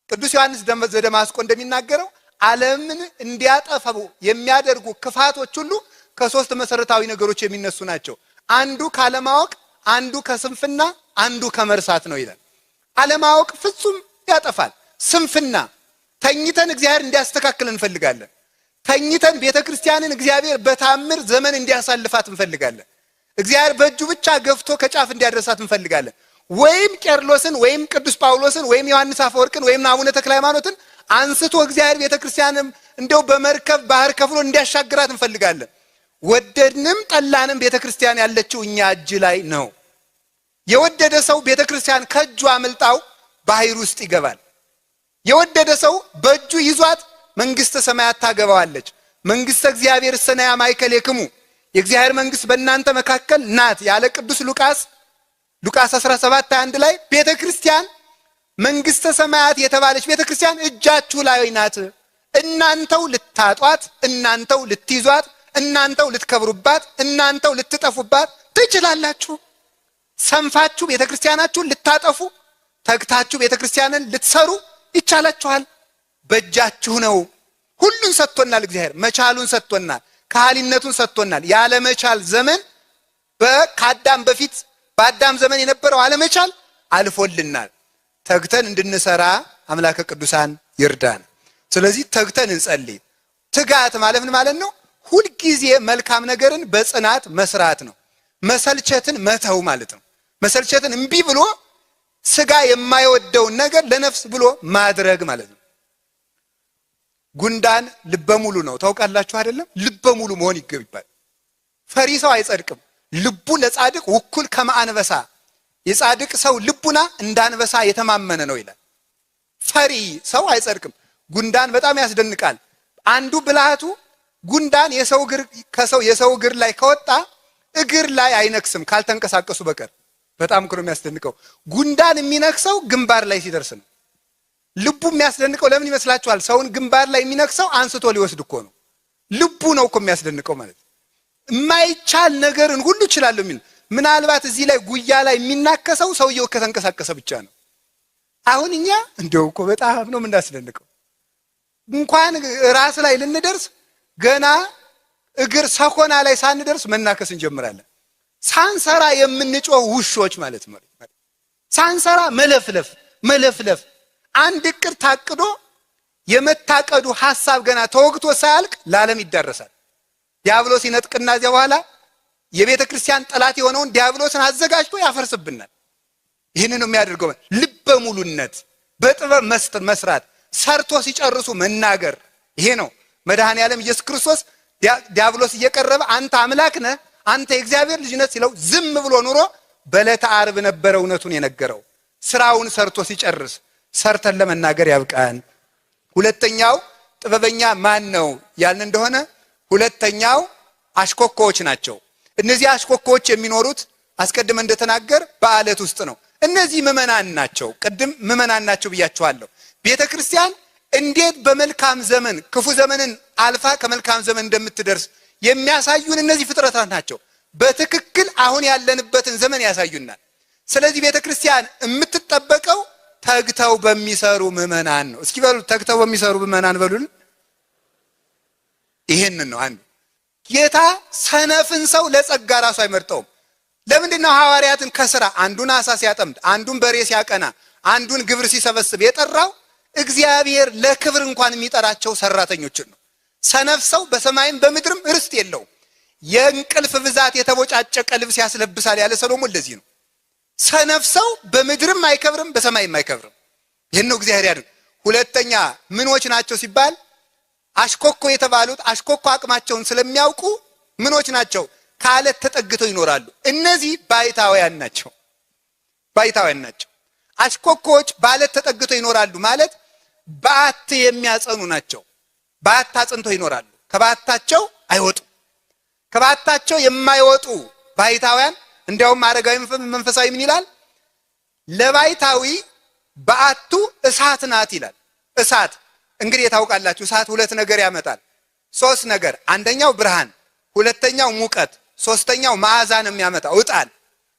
ቅዱስ ዮሐንስ ዘደማስቆ እንደሚናገረው ዓለምን እንዲያጠፋው የሚያደርጉ ክፋቶች ሁሉ ከ3 መሰረታዊ ነገሮች የሚነሱ ናቸው። አንዱ ካለማወቅ፣ አንዱ ከስንፍና፣ አንዱ ከመርሳት ነው ይላል። አለማወቅ ፍጹም ያጠፋል። ስንፍና ተኝተን እግዚአብሔር እንዲያስተካክል እንፈልጋለን። ተኝተን ቤተክርስቲያንን እግዚአብሔር በታምር ዘመን እንዲያሳልፋት እንፈልጋለን። እግዚአብሔር በእጁ ብቻ ገፍቶ ከጫፍ እንዲያደርሳት እንፈልጋለን። ወይም ቄርሎስን ወይም ቅዱስ ጳውሎስን ወይም ዮሐንስ አፈወርቅን ወይም አቡነ ተክለ ሃይማኖትን አንስቶ እግዚአብሔር ቤተክርስቲያንም እንደው በመርከብ ባህር ከፍሎ እንዲያሻግራት እንፈልጋለን። ወደድንም ጠላንም ቤተክርስቲያን ያለችው እኛ እጅ ላይ ነው። የወደደ ሰው ቤተክርስቲያን ከእጁ አምልጣው ባህር ውስጥ ይገባል። የወደደ ሰው በእጁ ይዟት መንግስተ ሰማያት ታገባዋለች። መንግስተ እግዚአብሔር ሰናያ ማይከሌክሙ የእግዚአብሔር መንግስት በእናንተ መካከል ናት ያለ ቅዱስ ሉቃስ 17:21 ላይ ቤተክርስቲያን መንግስተ ሰማያት የተባለች ቤተክርስቲያን እጃችሁ ላይ ናት። እናንተው ልታጧት፣ እናንተው ልትይዟት፣ እናንተው ልትከብሩባት፣ እናንተው ልትጠፉባት ትችላላችሁ። ሰንፋችሁ ቤተክርስቲያናችሁን ልታጠፉ፣ ተግታችሁ ቤተክርስቲያንን ልትሰሩ ይቻላችኋል። በእጃችሁ ነው። ሁሉን ሰጥቶናል እግዚአብሔር። መቻሉን ሰጥቶናል፣ ካህሊነቱን ሰጥቶናል። ያለ መቻል ዘመን ከአዳም በፊት በአዳም ዘመን የነበረው አለመቻል አልፎልናል። ተግተን እንድንሰራ አምላከ ቅዱሳን ይርዳን። ስለዚህ ተግተን እንጸልይ። ትጋት ማለት ምን ማለት ነው? ሁልጊዜ መልካም ነገርን በጽናት መስራት ነው። መሰልቸትን መተው ማለት ነው። መሰልቸትን እምቢ ብሎ ስጋ የማይወደውን ነገር ለነፍስ ብሎ ማድረግ ማለት ነው። ጉንዳን ልበ ሙሉ ነው። ታውቃላችሁ አይደለም? ልበ ሙሉ መሆን ይገባል። ፈሪ ሰው አይጸድቅም። ልቡ ለጻድቅ ውኩል ከመአንበሳ፣ የጻድቅ ሰው ልቡና እንዳንበሳ የተማመነ ነው ይላል። ፈሪ ሰው አይጸድቅም። ጉንዳን በጣም ያስደንቃል። አንዱ ብልሃቱ ጉንዳን የሰው እግር ላይ ከወጣ እግር ላይ አይነክስም ካልተንቀሳቀሱ በቀር። በጣም እኮ ነው የሚያስደንቀው። ጉንዳን የሚነክሰው ግንባር ላይ ሲደርስ ነው። ልቡ የሚያስደንቀው ለምን ይመስላችኋል? ሰውን ግንባር ላይ የሚነክሰው አንስቶ ሊወስድ እኮ ነው። ልቡ ነው እኮ የሚያስደንቀው ማለት። የማይቻል ነገርን ሁሉ እችላለሁ የሚል ምናልባት እዚህ ላይ ጉያ ላይ የሚናከሰው ሰውየው ከተንቀሳቀሰ ብቻ ነው። አሁን እኛ እንደው እኮ በጣም ነው የምናስደንቀው። እንኳን ራስ ላይ ልንደርስ ገና እግር ሰኮና ላይ ሳንደርስ መናከስ እንጀምራለን። ሳንሰራ የምንጮህ ውሾች ማለት ነው። ሳንሰራ መለፍለፍ አንድ እቅድ ታቅዶ የመታቀዱ ሐሳብ ገና ተወግቶ ሳያልቅ ለዓለም ይዳረሳል። ዲያብሎስ ይነጥቅና እዚያ በኋላ የቤተ ክርስቲያን ጠላት የሆነውን ዲያብሎስን አዘጋጅቶ ያፈርስብናል። ይህንን ነው የሚያደርገው። ልበ ሙሉነት፣ በጥበብ መስራት፣ ሰርቶ ሲጨርሱ መናገር። ይሄ ነው መድኃኔ ዓለም ኢየሱስ ክርስቶስ ዲያብሎስ እየቀረበ አንተ አምላክ ነህ፣ አንተ የእግዚአብሔር ልጅ ነህ ሲለው ዝም ብሎ ኑሮ በዕለተ ዓርብ ነበረ እውነቱን የነገረው። ስራውን ሰርቶ ሲጨርስ ሰርተን ለመናገር ያብቃን። ሁለተኛው ጥበበኛ ማን ነው ያልን እንደሆነ ሁለተኛው አሽኮኮዎች ናቸው። እነዚህ አሽኮኮዎች የሚኖሩት አስቀድመን እንደተናገር በአለት ውስጥ ነው። እነዚህ ምዕመናን ናቸው። ቅድም ምዕመናን ናቸው ብያቸዋለሁ። ቤተ ክርስቲያን እንዴት በመልካም ዘመን ክፉ ዘመንን አልፋ ከመልካም ዘመን እንደምትደርስ የሚያሳዩን እነዚህ ፍጥረታት ናቸው። በትክክል አሁን ያለንበትን ዘመን ያሳዩናል። ስለዚህ ቤተ ክርስቲያን የምትጠበቀው ተግተው በሚሰሩ ምዕመናን ነው። እስኪ በሉ ተግተው በሚሰሩ ምዕመናን በሉን። ይሄንን ነው አንዱ። ጌታ ሰነፍን ሰው ለጸጋ ራሱ አይመርጠውም። ለምንድነው ሐዋርያትን ከስራ አንዱን አሳ ሲያጠምድ፣ አንዱን በሬ ሲያቀና፣ አንዱን ግብር ሲሰበስብ የጠራው? እግዚአብሔር ለክብር እንኳን የሚጠራቸው ሰራተኞችን ነው። ሰነፍ ሰው በሰማይም በምድርም ርስት የለውም። የእንቅልፍ ብዛት የተቦጫጨቀ ልብስ ያስለብሳል ያለ ሰሎሞን ለዚህ ነው። ሰነፍ ሰው በምድርም አይከብርም በሰማይም አይከብርም። ይህን ነው እግዚአብሔር ያድርግ። ሁለተኛ ምኖች ናቸው ሲባል አሽኮኮ የተባሉት አሽኮኮ አቅማቸውን ስለሚያውቁ ምኖች ናቸው? ከአለት ተጠግተው ይኖራሉ። እነዚህ ባይታውያን ናቸው። ባይታውያን ናቸው። አሽኮኮዎች በአለት ተጠግተው ይኖራሉ ማለት በዓት የሚያጸኑ ናቸው። በዓት አጽንተው ይኖራሉ። ከበዓታቸው አይወጡ። ከበዓታቸው የማይወጡ ባይታውያን እንዲያውም አረጋዊ መንፈሳዊ ምን ይላል? ለባይታዊ በዓቱ እሳት ናት ይላል። እሳት እንግዲህ የታውቃላችሁ እሳት ሁለት ነገር ያመጣል። ሶስት ነገር፣ አንደኛው ብርሃን፣ ሁለተኛው ሙቀት፣ ሶስተኛው መዓዛ ነው የሚያመጣው። ዕጣን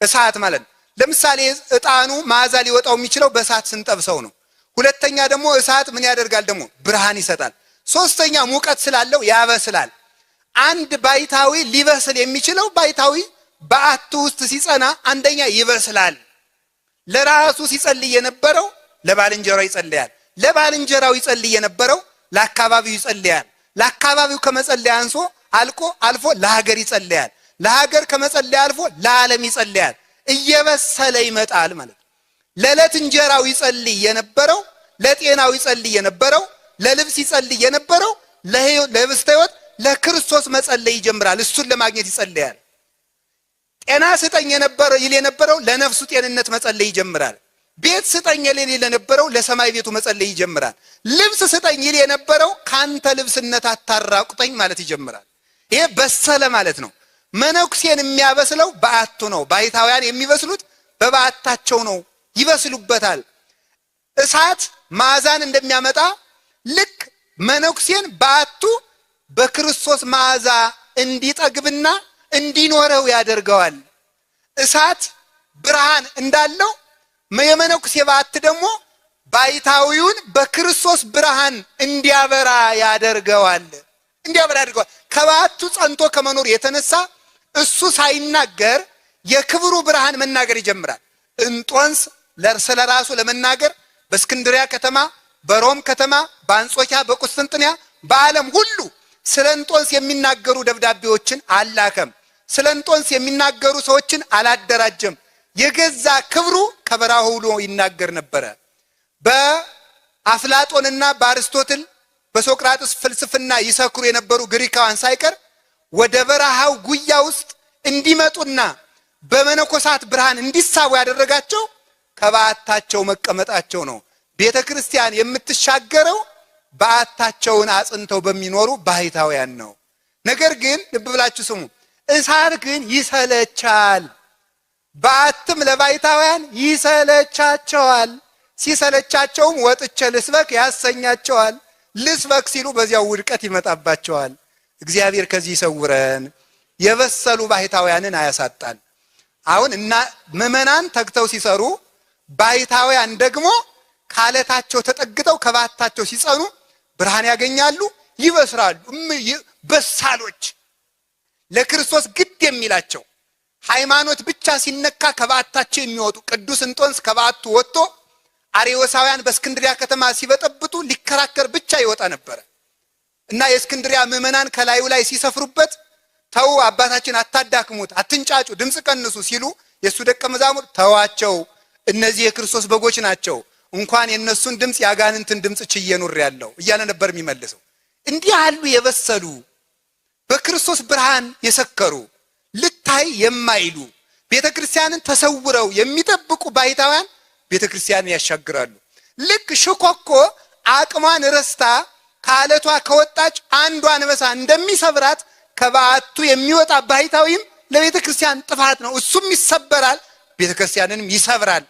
እሳት ማለት ነው። ለምሳሌ ዕጣኑ መዓዛ ሊወጣው የሚችለው በእሳት ስንጠብሰው ነው። ሁለተኛ ደግሞ እሳት ምን ያደርጋል? ደግሞ ብርሃን ይሰጣል። ሶስተኛ ሙቀት ስላለው ያበስላል። አንድ ባይታዊ ሊበስል የሚችለው ባይታዊ በዓቱ ውስጥ ሲጸና አንደኛ ይበስላል። ለራሱ ሲጸልይ የነበረው ለባልንጀራው ይጸልያል። ለባልንጀራው ይጸልይ የነበረው ለአካባቢው ይጸልያል። ለአካባቢው ከመጸለይ አልፎ ለሀገር ይጸልያል። ለሀገር ከመጸለይ አልፎ ለዓለም ይጸልያል። እየበሰለ ይመጣል ማለት ነው። ለዕለት እንጀራው ይጸልይ የነበረው፣ ለጤናው ይጸልይ የነበረው፣ ለልብስ ይጸልይ የነበረው ለህብስተ ሕይወት ለክርስቶስ መጸለይ ይጀምራል። እሱን ለማግኘት ይጸልያል። ጤና ስጠኝ ይል የነበረው ለነፍሱ ጤንነት መጸለይ ይጀምራል። ቤት ስጠኝ ይል የነበረው ለሰማይ ቤቱ መጸለይ ይጀምራል። ልብስ ስጠኝ ይል የነበረው ካንተ ልብስነት አታራቁጠኝ ማለት ይጀምራል። ይሄ በሰለ ማለት ነው። መነኩሴን የሚያበስለው በዓቱ ነው። ባሕታውያን የሚበስሉት በበዓታቸው ነው፣ ይበስሉበታል። እሳት መዓዛን እንደሚያመጣ ልክ መነኩሴን በዓቱ በክርስቶስ መዓዛ እንዲጠግብና እንዲኖረው ያደርገዋል። እሳት ብርሃን እንዳለው የመነኩሴ በዓት ደግሞ ባሕታዊውን በክርስቶስ ብርሃን እንዲያበራ ያደርገዋል። ከበዓቱ ጸንቶ ከመኖር የተነሳ እሱ ሳይናገር የክብሩ ብርሃን መናገር ይጀምራል። እንጦንስ ስለ ራሱ ለመናገር በእስክንድሪያ ከተማ፣ በሮም ከተማ፣ በአንጾኪያ፣ በቁስጥንጥንያ፣ በዓለም ሁሉ ስለ እንጦንስ የሚናገሩ ደብዳቤዎችን አላከም። ስለ እንጦንስ የሚናገሩ ሰዎችን አላደራጀም። የገዛ ክብሩ ከበረሃ ውሎ ይናገር ነበረ። በአፍላጦንና በአርስቶትል በሶቅራጥስ ፍልስፍና ይሰክሩ የነበሩ ግሪካውያን ሳይቀር ወደ በረሃው ጉያ ውስጥ እንዲመጡና በመነኮሳት ብርሃን እንዲሳቡ ያደረጋቸው ከበዓታቸው መቀመጣቸው ነው። ቤተ ክርስቲያን የምትሻገረው በዓታቸውን አጽንተው በሚኖሩ ባሕታውያን ነው። ነገር ግን ልብ ብላችሁ ስሙ፣ እሳት ግን ይሰለቻል። በዓትም ለባሕታውያን ይሰለቻቸዋል። ሲሰለቻቸውም ወጥቼ ልስበክ ያሰኛቸዋል። ልስበክ ሲሉ በዚያው ውድቀት ይመጣባቸዋል። እግዚአብሔር ከዚህ ይሰውረን፣ የበሰሉ ባሕታውያንን አያሳጣን። አሁን እና ምዕመናን ተግተው ሲሰሩ ባሕታውያን ደግሞ ካለታቸው ተጠግተው ከበዓታቸው ሲጸኑ ብርሃን ያገኛሉ፣ ይበስራሉ። በሳሎች ለክርስቶስ ግድ የሚላቸው ሃይማኖት ብቻ ሲነካ ከበዓታቸው የሚወጡ ቅዱስ እንጦንስ ከበዓቱ ወጥቶ አርዮሳውያን በእስክንድሪያ ከተማ ሲበጠብጡ ሊከራከር ብቻ ይወጣ ነበረ እና የእስክንድሪያ ምዕመናን ከላዩ ላይ ሲሰፍሩበት ተው አባታችን አታዳክሙት፣ አትንጫጩ፣ ድምፅ ቀንሱ ሲሉ የእሱ ደቀ መዛሙርት ተዋቸው፣ እነዚህ የክርስቶስ በጎች ናቸው፣ እንኳን የእነሱን ድምፅ የአጋንንትን ድምፅ ችዬ ኖሬአለሁ እያለ ነበር የሚመልሰው። እንዲህ ያሉ የበሰሉ በክርስቶስ ብርሃን የሰከሩ ልታይ የማይሉ ቤተ ክርስቲያንን ተሰውረው የሚጠብቁ ባሕታውያን ቤተ ክርስቲያንን ያሻግራሉ። ልክ ሽኮኮ አቅሟን ረስታ ከአለቷ ከወጣች አንዷ አንበሳ እንደሚሰብራት ከበዓቱ የሚወጣ ባሕታዊም ለቤተ ክርስቲያን ጥፋት ነው። እሱም ይሰበራል፣ ቤተ ክርስቲያንንም ይሰብራል።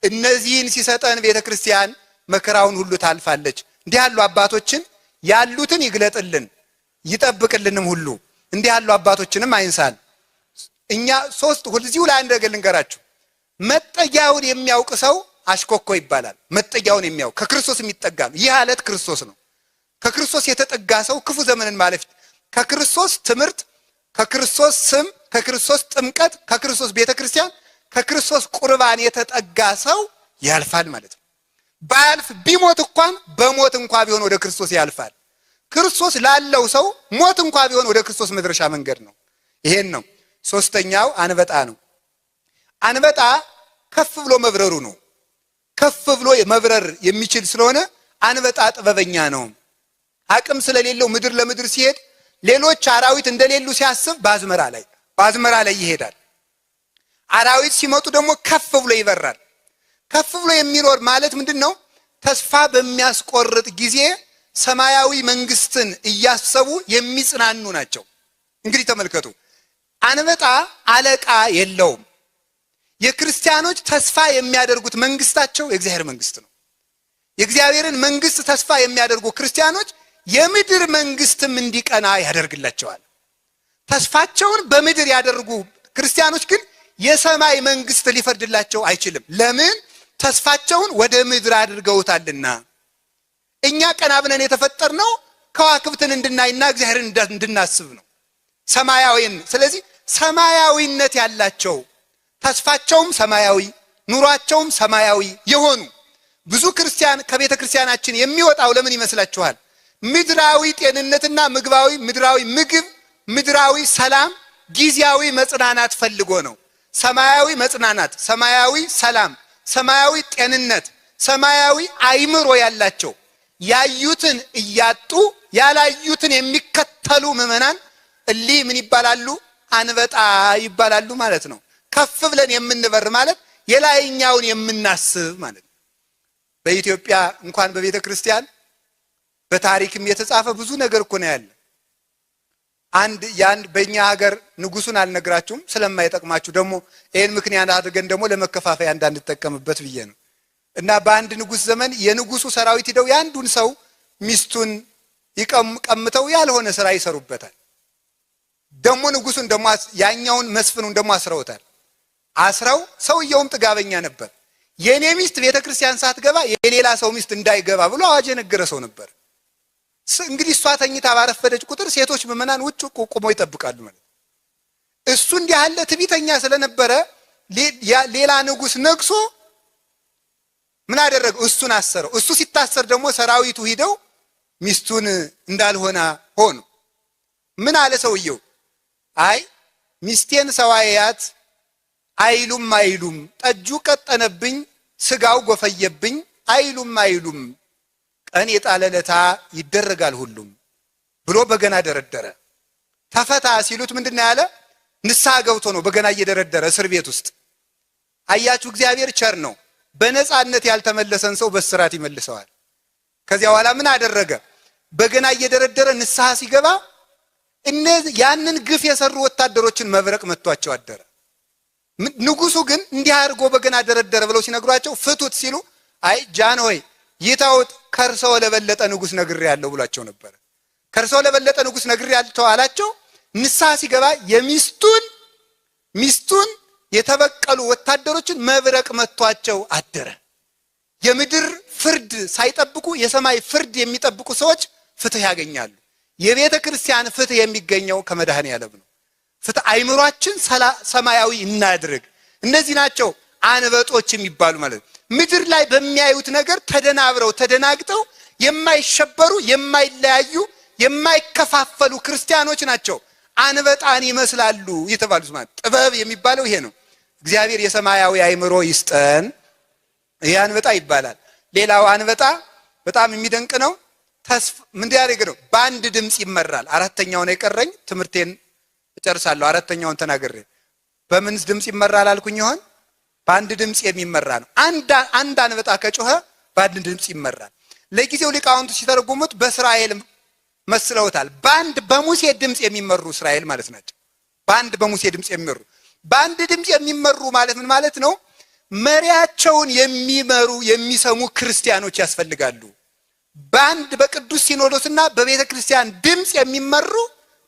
እነዚህን ሲሰጠን ቤተ ክርስቲያን መከራውን ሁሉ ታልፋለች። እንዲህ ያሉ አባቶችን ያሉትን ይግለጥልን ይጠብቅልንም ሁሉ እንዲህ ያሉ አባቶችንም አይንሳል። እኛ ሁልዚሁ ላይ አንድ ነገር ልንገራችሁ። መጠጊያውን የሚያውቅ ሰው አሽኮኮ ይባላል። መጠጊያውን የሚያውቅ ከክርስቶስ የሚጠጋ ነው። ይህ አለት ክርስቶስ ነው። ከክርስቶስ የተጠጋ ሰው ክፉ ዘመንን ማለፍ፣ ከክርስቶስ ትምህርት፣ ከክርስቶስ ስም፣ ከክርስቶስ ጥምቀት፣ ከክርስቶስ ቤተ ክርስቲያን፣ ከክርስቶስ ቁርባን የተጠጋ ሰው ያልፋል ማለት ነው። ባያልፍ ቢሞት እንኳን በሞት እንኳ ቢሆን ወደ ክርስቶስ ያልፋል። ክርስቶስ ላለው ሰው ሞት እንኳ ቢሆን ወደ ክርስቶስ መድረሻ መንገድ ነው። ይሄን ነው። ሶስተኛው አንበጣ ነው። አንበጣ ከፍ ብሎ መብረሩ ነው። ከፍ ብሎ መብረር የሚችል ስለሆነ አንበጣ ጥበበኛ ነው። አቅም ስለሌለው ምድር ለምድር ሲሄድ ሌሎች አራዊት እንደሌሉ ሲያስብ በአዝመራ ላይ ይሄዳል። አራዊት ሲመጡ ደግሞ ከፍ ብሎ ይበራል። ከፍ ብሎ የሚኖር ማለት ምንድን ነው? ተስፋ በሚያስቆርጥ ጊዜ ሰማያዊ መንግስትን እያሰቡ የሚጽናኑ ናቸው። እንግዲህ ተመልከቱ፣ አንበጣ አለቃ የለውም። የክርስቲያኖች ተስፋ የሚያደርጉት መንግስታቸው የእግዚአብሔር መንግስት ነው። የእግዚአብሔርን መንግስት ተስፋ የሚያደርጉ ክርስቲያኖች የምድር መንግስትም እንዲቀና ያደርግላቸዋል። ተስፋቸውን በምድር ያደርጉ ክርስቲያኖች ግን የሰማይ መንግስት ሊፈርድላቸው አይችልም። ለምን? ተስፋቸውን ወደ ምድር አድርገውታልና። እኛ ቀና ብለን የተፈጠርነው ከዋክብትን እንድናይና እግዚአብሔርን እንድናስብ ነው፣ ሰማያዊን። ስለዚህ ሰማያዊነት ያላቸው ተስፋቸውም ሰማያዊ ኑሯቸውም ሰማያዊ የሆኑ ብዙ ክርስቲያን ከቤተ ክርስቲያናችን የሚወጣው ለምን ይመስላችኋል? ምድራዊ ጤንነትና ምድራዊ ምግብ፣ ምድራዊ ሰላም፣ ጊዜያዊ መጽናናት ፈልጎ ነው። ሰማያዊ መጽናናት፣ ሰማያዊ ሰላም፣ ሰማያዊ ጤንነት፣ ሰማያዊ አይምሮ ያላቸው ያዩትን እያጡ ያላዩትን የሚከተሉ ምዕመናን እሊህ ምን ይባላሉ? አንበጣ ይባላሉ ማለት ነው። ከፍ ብለን የምንበር ማለት የላይኛውን የምናስብ ማለት ነው። በኢትዮጵያ እንኳን በቤተ ክርስቲያን በታሪክም የተጻፈ ብዙ ነገር እኮ ነው ያለ። አንድ በእኛ ሀገር ንጉሱን አልነግራችሁም ስለማይጠቅማችሁ ደግሞ ይህን ምክንያት አድርገን ደግሞ ለመከፋፈያ እንዳንጠቀምበት ብዬ ነው። እና በአንድ ንጉስ ዘመን የንጉሱ ሰራዊት ሄደው ያንዱን ሰው ሚስቱን ቀምተው ያልሆነ ስራ ይሰሩበታል። ደግሞ ንጉሱን ደግሞ ያኛውን መስፍኑን ደግሞ አስረውታል። አስረው ሰውየውም ጥጋበኛ ነበር። የኔ ሚስት ቤተክርስቲያን ሳትገባ የሌላ ሰው ሚስት እንዳይገባ ብሎ አዋጅ የነገረ ሰው ነበር። እንግዲህ እሷ ተኝታ ባረፈደች ቁጥር ሴቶች ምዕመናን ውጭ ቆመው ይጠብቃሉ ማለት። እሱ እንዲህ ያለ ትዕቢተኛ ስለነበረ ሌላ ንጉስ ነግሶ ምን አደረገው? እሱን አሰረው። እሱ ሲታሰር ደግሞ ሰራዊቱ ሂደው ሚስቱን እንዳልሆነ ሆኑ። ምን አለ ሰውየው? አይ ሚስቴን ሰዋያት አይሉም ጠጁ ቀጠነብኝ ስጋው ጎፈየብኝ አይሉም ቀን የጣለለታ ይደረጋል ሁሉም ብሎ በገና ደረደረ። ተፈታ ሲሉት ምንድነው ያለ? ንስሐ ገብቶ ነው በገና እየደረደረ እስር ቤት ውስጥ። አያችሁ እግዚአብሔር ቸር ነው። በነጻነት ያልተመለሰን ሰው በስራት ይመልሰዋል። ከዚያ በኋላ ምን አደረገ? በገና እየደረደረ ንስሐ ሲገባ ያንን ግፍ የሰሩ ወታደሮችን መብረቅ መቷቸው አደረ። ንጉሱ ግን እንዲህ አድርጎ በገና ደረደረ ብለው ሲነግሯቸው ፍቱት ሲሉ አይ ጃን ሆይ ይታውት ከርሰው ለበለጠ ንጉስ ነግሬያለሁ ብሏቸው ነበር። ከርሰው ለበለጠ ንጉስ ነግሬያለሁ አላቸው። ንስሐ ሲገባ ሚስቱን የተበቀሉ ወታደሮችን መብረቅ መቷቸው አደረ። የምድር ፍርድ ሳይጠብቁ የሰማይ ፍርድ የሚጠብቁ ሰዎች ፍትህ ያገኛሉ። የቤተ ክርስቲያን ፍትህ የሚገኘው ከመድኃኔዓለም ነው። ፍትህ አይምሯችን ሰማያዊ እናድርግ። እነዚህ ናቸው አንበጦች የሚባሉ ማለት ነው። ምድር ላይ በሚያዩት ነገር ተደናብረው ተደናግጠው የማይሸበሩ የማይለያዩ የማይከፋፈሉ ክርስቲያኖች ናቸው አንበጣን ይመስላሉ የተባሉት ማለት። ጥበብ የሚባለው ይሄ ነው። እግዚአብሔር የሰማያዊ አይምሮ ይስጠን። ይሄ አንበጣ ይባላል። ሌላው አንበጣ በጣም የሚደንቅ ነው። ምን ያደርግ ነው? በአንድ ድምጽ ይመራል። አራተኛው ነው የቀረኝ፣ ትምህርቴን እጨርሳለሁ። አራተኛውን ተናግሬ በምን ድምጽ ይመራል አልኩኝ ይሆን? በአንድ ድምጽ የሚመራ ነው። አንድ አንበጣ ከጮኸ በአንድ ድምጽ ይመራል። ለጊዜው ሊቃውንቱ ሲተረጉሙት በእስራኤል መስለውታል። በሙሴ ድምጽ የሚመሩ እስራኤል ማለት ናቸው። በሙሴ ድምጽ የሚመሩ በአንድ ድምጽ የሚመሩ ማለት ምን ማለት ነው? መሪያቸውን የሚሰሙ ክርስቲያኖች ያስፈልጋሉ። በቅዱስ ሲኖዶስና በቤተ ክርስቲያን ድምጽ የሚመሩ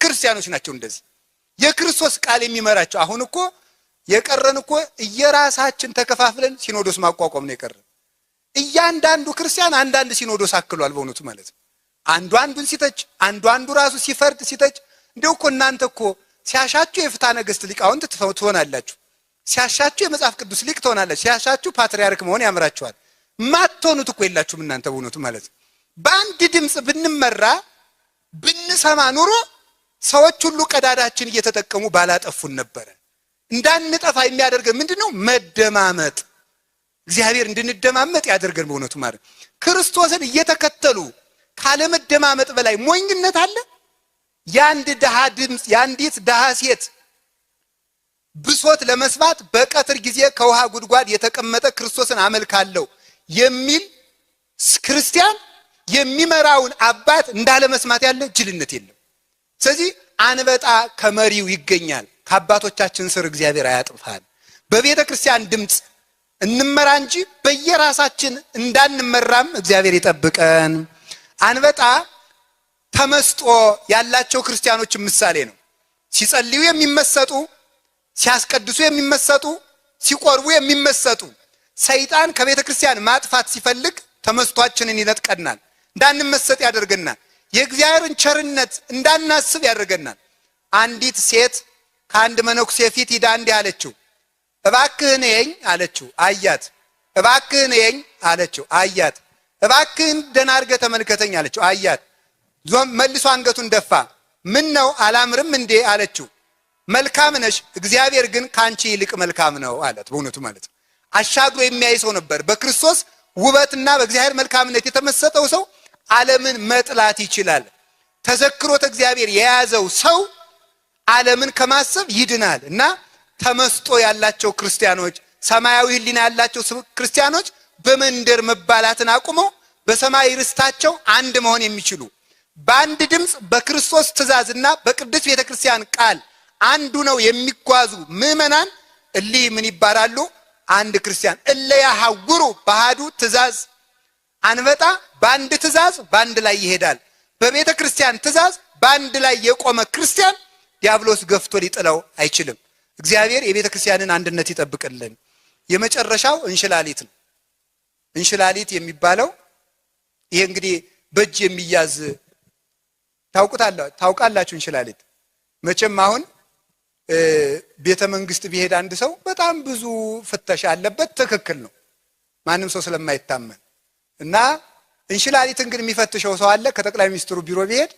ክርስቲያኖች ናቸው። እንደዚህ የክርስቶስ ቃል የሚመራቸው። አሁን እኮ የቀረን እኮ እየራሳችን ተከፋፍለን ሲኖዶስ ማቋቋም ነው የቀረን። እያንዳንዱ ክርስቲያን አንዳንድ ሲኖዶስ አክሏል በእውነቱ ማለት ነው። አንዱ አንዱን ሲተች፣ አንዱ ራሱ ሲፈርድ ሲተች። እንደው እኮ እናንተ እኮ ሲያሻችሁ የፍትሐ ነገሥት ሊቃውንት ትሆናላችሁ፣ ሲያሻችሁ የመጽሐፍ ቅዱስ ሊቅ ትሆናላችሁ፣ ሲያሻችሁ ፓትርያርክ መሆን ያምራችኋል። ማትሆኑት እኮ የላችሁም እናንተ በእውነቱ ማለት ነው። በአንድ ድምጽ ብንመራ ብንሰማ ኑሮ ሰዎች ሁሉ ቀዳዳችን እየተጠቀሙ ባላጠፉን ነበረ። እንዳንጠፋ የሚያደርገን ምንድነው? መደማመጥ። እግዚአብሔር እንድንደማመጥ ያደርገን በእውነቱ ማለት። ክርስቶስን እየተከተሉ ካለመደማመጥ በላይ ሞኝነት አለ? የአንድ ድሃ ድምጽ የአንዲት ድሃ ሴት ብሶት ለመስማት በቀትር ጊዜ ከውሃ ጉድጓድ የተቀመጠ ክርስቶስን አመልካለሁ የሚል ክርስቲያን የሚመራውን አባት እንዳለመስማት ያለ ጅልነት የለም። ስለዚህ አንበጣ ከመሪው ይገኛል። ከአባቶቻችን ስር እግዚአብሔር አያጥፋን። በቤተ ክርስቲያን ድምጽ እንመራ እንጂ በየራሳችን እንዳንመራም እግዚአብሔር ይጠብቀን። አንበጣ ተመስጦ ያላቸው ክርስቲያኖች ምሳሌ ነው። ሲጸልዩ የሚመሰጡ፣ ሲያስቀድሱ የሚመሰጡ፣ ሲቆርቡ የሚመሰጡ። ሰይጣን ከቤተ ክርስቲያን ማጥፋት ሲፈልግ ተመስጧችንን ይነጥቀናል፣ እንዳንመሰጥ ያደርገናል። የእግዚአብሔርን ቸርነት እንዳናስብ ያደርገናል። አንዲት ሴት ከአንድ መነኩሴ ፊት ሂዳ እንዲህ አለችው፣ እባክህን እየኝ አለችው። አያት። እባክህን እየኝ አለችው። አያት። እባክህን ደህና አድርገህ ተመልከተኝ አለችው። አያት። መልሶ አንገቱን ደፋ። ምን ነው አላምርም እንዴ አለችው። መልካም ነሽ፣ እግዚአብሔር ግን ካንቺ ይልቅ መልካም ነው አላት። በእውነቱ ማለት ነው አሻግሮ የሚያይ ሰው ነበር። በክርስቶስ ውበትና በእግዚአብሔር መልካምነት የተመሰጠው ሰው ዓለምን መጥላት ይችላል። ተዘክሮተ እግዚአብሔር የያዘው ሰው ዓለምን ከማሰብ ይድናል እና ተመስጦ ያላቸው ክርስቲያኖች፣ ሰማያዊ ሕሊና ያላቸው ክርስቲያኖች በመንደር መባላትን አቁመው በሰማይ ርስታቸው አንድ መሆን የሚችሉ በአንድ ድምፅ በክርስቶስ ትእዛዝና በቅድስት ቤተክርስቲያን ቃል አንዱ ነው የሚጓዙ ምዕመናን እሊህ ምን ይባላሉ? አንድ ክርስቲያን። እለ ያሐውሩ በአሐዱ ትእዛዝ። አንበጣ በአንድ ትእዛዝ በአንድ ላይ ይሄዳል። በቤተ ክርስቲያን ትእዛዝ በአንድ ላይ የቆመ ክርስቲያን ዲያብሎስ ገፍቶ ሊጥለው አይችልም። እግዚአብሔር የቤተ ክርስቲያንን አንድነት ይጠብቅልን። የመጨረሻው እንሽላሊት ነው። እንሽላሊት የሚባለው ይሄ እንግዲህ በእጅ የሚያዝ ታውቃላችሁ። እንሽላሊት መቼም አሁን ቤተ መንግስት ቢሄድ አንድ ሰው በጣም ብዙ ፍተሻ አለበት። ትክክል ነው፣ ማንም ሰው ስለማይታመን እና እንሽላሊትን ግን የሚፈትሸው ሰው አለ። ከጠቅላይ ሚኒስትሩ ቢሮ ቢሄድ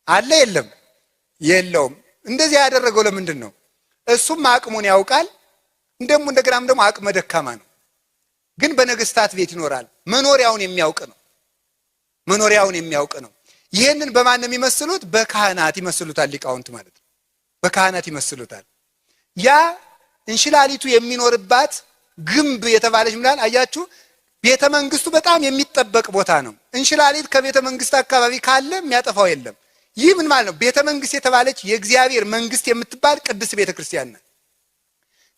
አለ የለም? የለውም። እንደዚህ ያደረገው ለምንድን ነው? እሱም አቅሙን ያውቃል። እንደገናም ደግሞ አቅመ ደካማ ነው። ግን በነገስታት ቤት ይኖራል። መኖሪያውን የሚያውቅ ነው። መኖሪያውን የሚያውቅ ነው። ይህንን በማን የሚመስሉት? በካህናት ይመስሉታል። ሊቃውንት ማለት ነው። በካህናት ይመስሉታል። ያ እንሽላሊቱ የሚኖርባት ግንብ የተባለች ምናል አያችሁ፣ ቤተ መንግስቱ በጣም የሚጠበቅ ቦታ ነው። እንሽላሊት ከቤተ መንግስት አካባቢ ካለ የሚያጠፋው የለም። ይህ ምን ማለት ነው? ቤተ መንግስት የተባለች የእግዚአብሔር መንግስት የምትባል ቅድስት ቤተ ክርስቲያን ናት።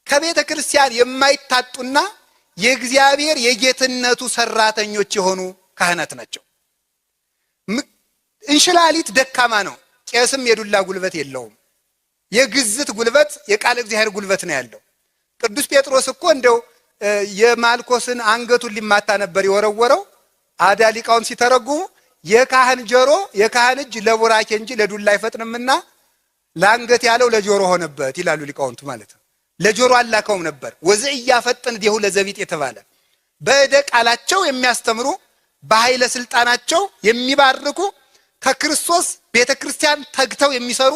ከቤተ ክርስቲያን የማይታጡና የእግዚአብሔር የጌትነቱ ሰራተኞች የሆኑ ካህናት ናቸው። እንሽላሊት ደካማ ነው። ቄስም የዱላ ጉልበት የለውም። የግዝት ጉልበት የቃል እግዚአብሔር ጉልበት ነው ያለው። ቅዱስ ጴጥሮስ እኮ እንደው የማልኮስን አንገቱን ሊማታ ነበር የወረወረው። አዳ ሊቃውን ሲተረጉሙ የካህን ጆሮ የካህን እጅ ለቡራኬ እንጂ ለዱላ አይፈጥንምና ለአንገት ያለው ለጆሮ ሆነበት ይላሉ ሊቃውንቱ ማለት ነው። ለጆሮ አላከውም ነበር። ወዘኢያፈጥን ዲሁ ለዘቢጥ የተባለ በእደ ቃላቸው የሚያስተምሩ በኃይለ ስልጣናቸው የሚባርኩ ከክርስቶስ ቤተ ክርስቲያን ተግተው የሚሰሩ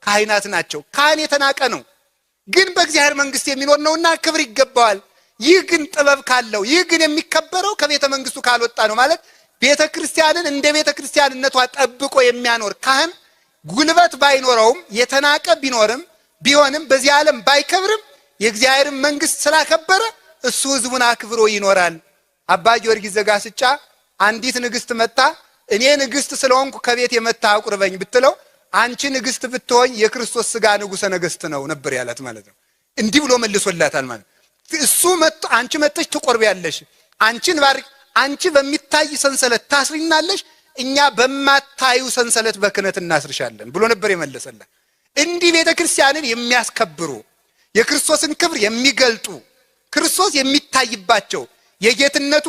ካህናት ናቸው። ካህን የተናቀ ነው፣ ግን በእግዚአብሔር መንግስት የሚኖር ነውና ክብር ይገባዋል። ይህ ግን ጥበብ ካለው፣ ይህ ግን የሚከበረው ከቤተ መንግስቱ ካልወጣ ነው ማለት ቤተ ክርስቲያንን እንደ ቤተ ክርስቲያንነቷ ጠብቆ የሚያኖር ካህን ጉልበት ባይኖረውም የተናቀ ቢሆንም በዚህ ዓለም ባይከብርም የእግዚአብሔርን መንግስት ስላከበረ እሱ ህዝቡን አክብሮ ይኖራል። አባ ጊዮርጊስ ዘጋስጫ አንዲት ንግስት መጣ፣ እኔ ንግስት ስለሆንኩ ከቤት የመጣ አቁርበኝ ብትለው አንቺ ንግስት ብትሆኝ የክርስቶስ ስጋ ንጉሰ ነገስት ነው ነበር ያላት ማለት ነው። እንዲህ ብሎ መልሶላታል ማለት እሱ መጥቶ አንቺ መጥተሽ ትቆርቢያለሽ፣ አንቺን ባርክ፣ አንቺ በሚታይ ሰንሰለት ታስሪናለሽ፣ እኛ በማታዩ ሰንሰለት በክህነት እናስርሻለን ብሎ ነበር የመለሰላት። እንዲህ ቤተ ክርስቲያንን የሚያስከብሩ የክርስቶስን ክብር የሚገልጡ ክርስቶስ የሚታይባቸው የጌትነቱ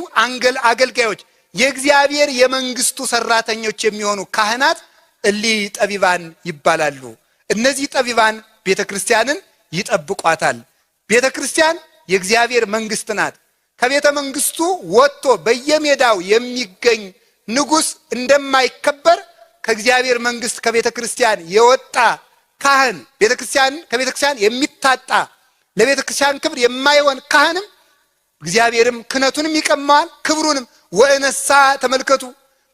አገልጋዮች የእግዚአብሔር የመንግስቱ ሰራተኞች የሚሆኑ ካህናት እሊህ ጠቢባን ይባላሉ። እነዚህ ጠቢባን ቤተ ክርስቲያንን ይጠብቋታል። ቤተ ክርስቲያን የእግዚአብሔር መንግስት ናት። ከቤተ መንግስቱ ወጥቶ በየሜዳው የሚገኝ ንጉስ እንደማይከበር ከእግዚአብሔር መንግስት ከቤተ ክርስቲያን የወጣ ካህን ከቤተ ክርስቲያን የሚታጣ ለቤተ ክርስቲያን ክብር የማይሆን ካህንም እግዚአብሔርም ክህነቱንም ይቀማዋል፣ ክብሩንም። ወእነሳ ተመልከቱ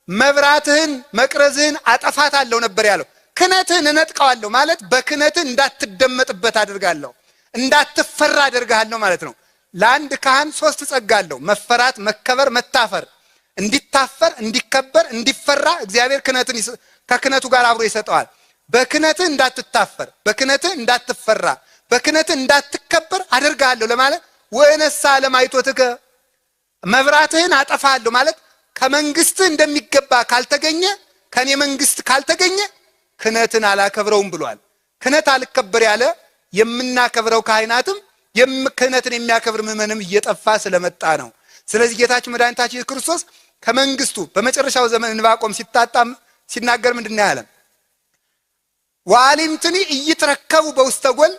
መብራትህን መቅረዝህን አጠፋታለሁ ነበር ያለው። ክህነትህን እነጥቀዋለሁ ማለት በክህነትህ እንዳትደመጥበት አድርጋለሁ፣ እንዳትፈራ አድርጋለሁ ማለት ነው። ለአንድ ካህን 3 ጸጋ አለው፣ መፈራት፣ መከበር፣ መታፈር። እንዲታፈር፣ እንዲከበር፣ እንዲፈራ እግዚአብሔር ከክህነቱ ጋር አብሮ ይሰጠዋል። በክህነትህ እንዳትታፈር፣ በክህነትህ እንዳትፈራ፣ በክህነትህ እንዳትከበር አድርጋለሁ ለማለት ወእነሳ ለማይቶትከ መብራትህን አጠፋለሁ ማለት ከመንግስት እንደሚገባ ካልተገኘ ከኔ መንግስት ካልተገኘ ክህነትን አላከብረውም ብሏል። ክህነት አልከበር ያለ የምናከብረው ካህናትም ክህነትን የሚያከብር ምዕመንም እየጠፋ ስለመጣ ነው። ስለዚህ ጌታችን መድኃኒታችን ኢየሱስ ክርስቶስ ከመንግስቱ በመጨረሻው ዘመን ዕንባቆም ሲታጣም ሲናገር ምንድነው ያለ? ወአሊምትኒ ኢይትረከቡ በውስተ ጎል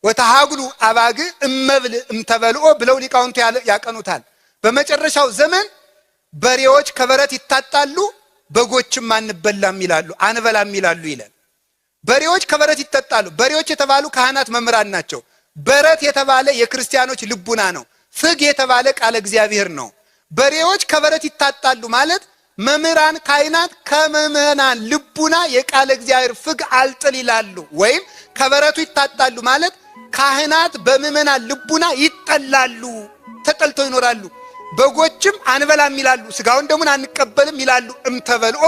ወተሃጉሉ አባግ እመብል እምተበልኦ ብለው ሊቃውንቱ ያቀኑታል። በመጨረሻው ዘመን በሬዎች ከበረት ይታጣሉ፣ በጎችም አንበላም ይላሉ፣ አንበላም ይላሉ ይላል። በሬዎች ከበረት ይታጣሉ። በሬዎች የተባሉ ካህናት መምህራን ናቸው። በረት የተባለ የክርስቲያኖች ልቡና ነው። ፍግ የተባለ ቃለ እግዚአብሔር ነው። በሬዎች ከበረት ይታጣሉ ማለት መምህራን ካህናት ከምዕመናን ልቡና የቃለ እግዚአብሔር ፍግ አልጥል ይላሉ፣ ወይም ከበረቱ ይታጣሉ ማለት ካህናት በምዕመናን ልቡና ይጠላሉ፣ ተጠልተው ይኖራሉ። በጎችም አንበላም ይላሉ፣ ስጋውን ደሙን አንቀበልም ይላሉ። እምተበልኦ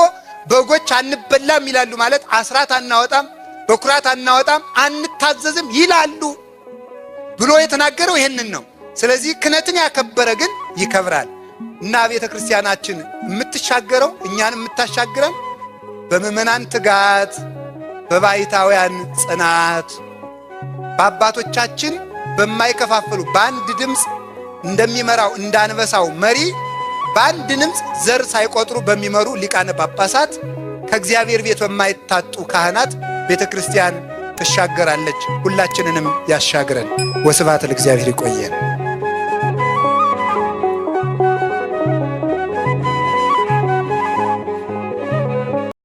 በጎች አንበላም ይላሉ ማለት አስራት አናወጣም፣ በኩራት አናወጣም፣ አንታዘዝም ይላሉ ብሎ የተናገረው ይሄንን ነው። ስለዚህ ክህነትን ያከበረ ግን ይከብራል እና ቤተ ክርስቲያናችን የምትሻገረው እኛን የምታሻግረን በምዕመናን ትጋት፣ በባይታውያን ጽናት፣ በአባቶቻችን በማይከፋፈሉ በአንድ ድምፅ እንደሚመራው እንዳንበሳው መሪ በአንድ ድምፅ ዘር ሳይቆጥሩ በሚመሩ ሊቃነ ጳጳሳት ከእግዚአብሔር ቤት በማይታጡ ካህናት ቤተ ክርስቲያን ትሻገራለች። ሁላችንንም ያሻግረን። ወስብሐት ለእግዚአብሔር። ይቆየን።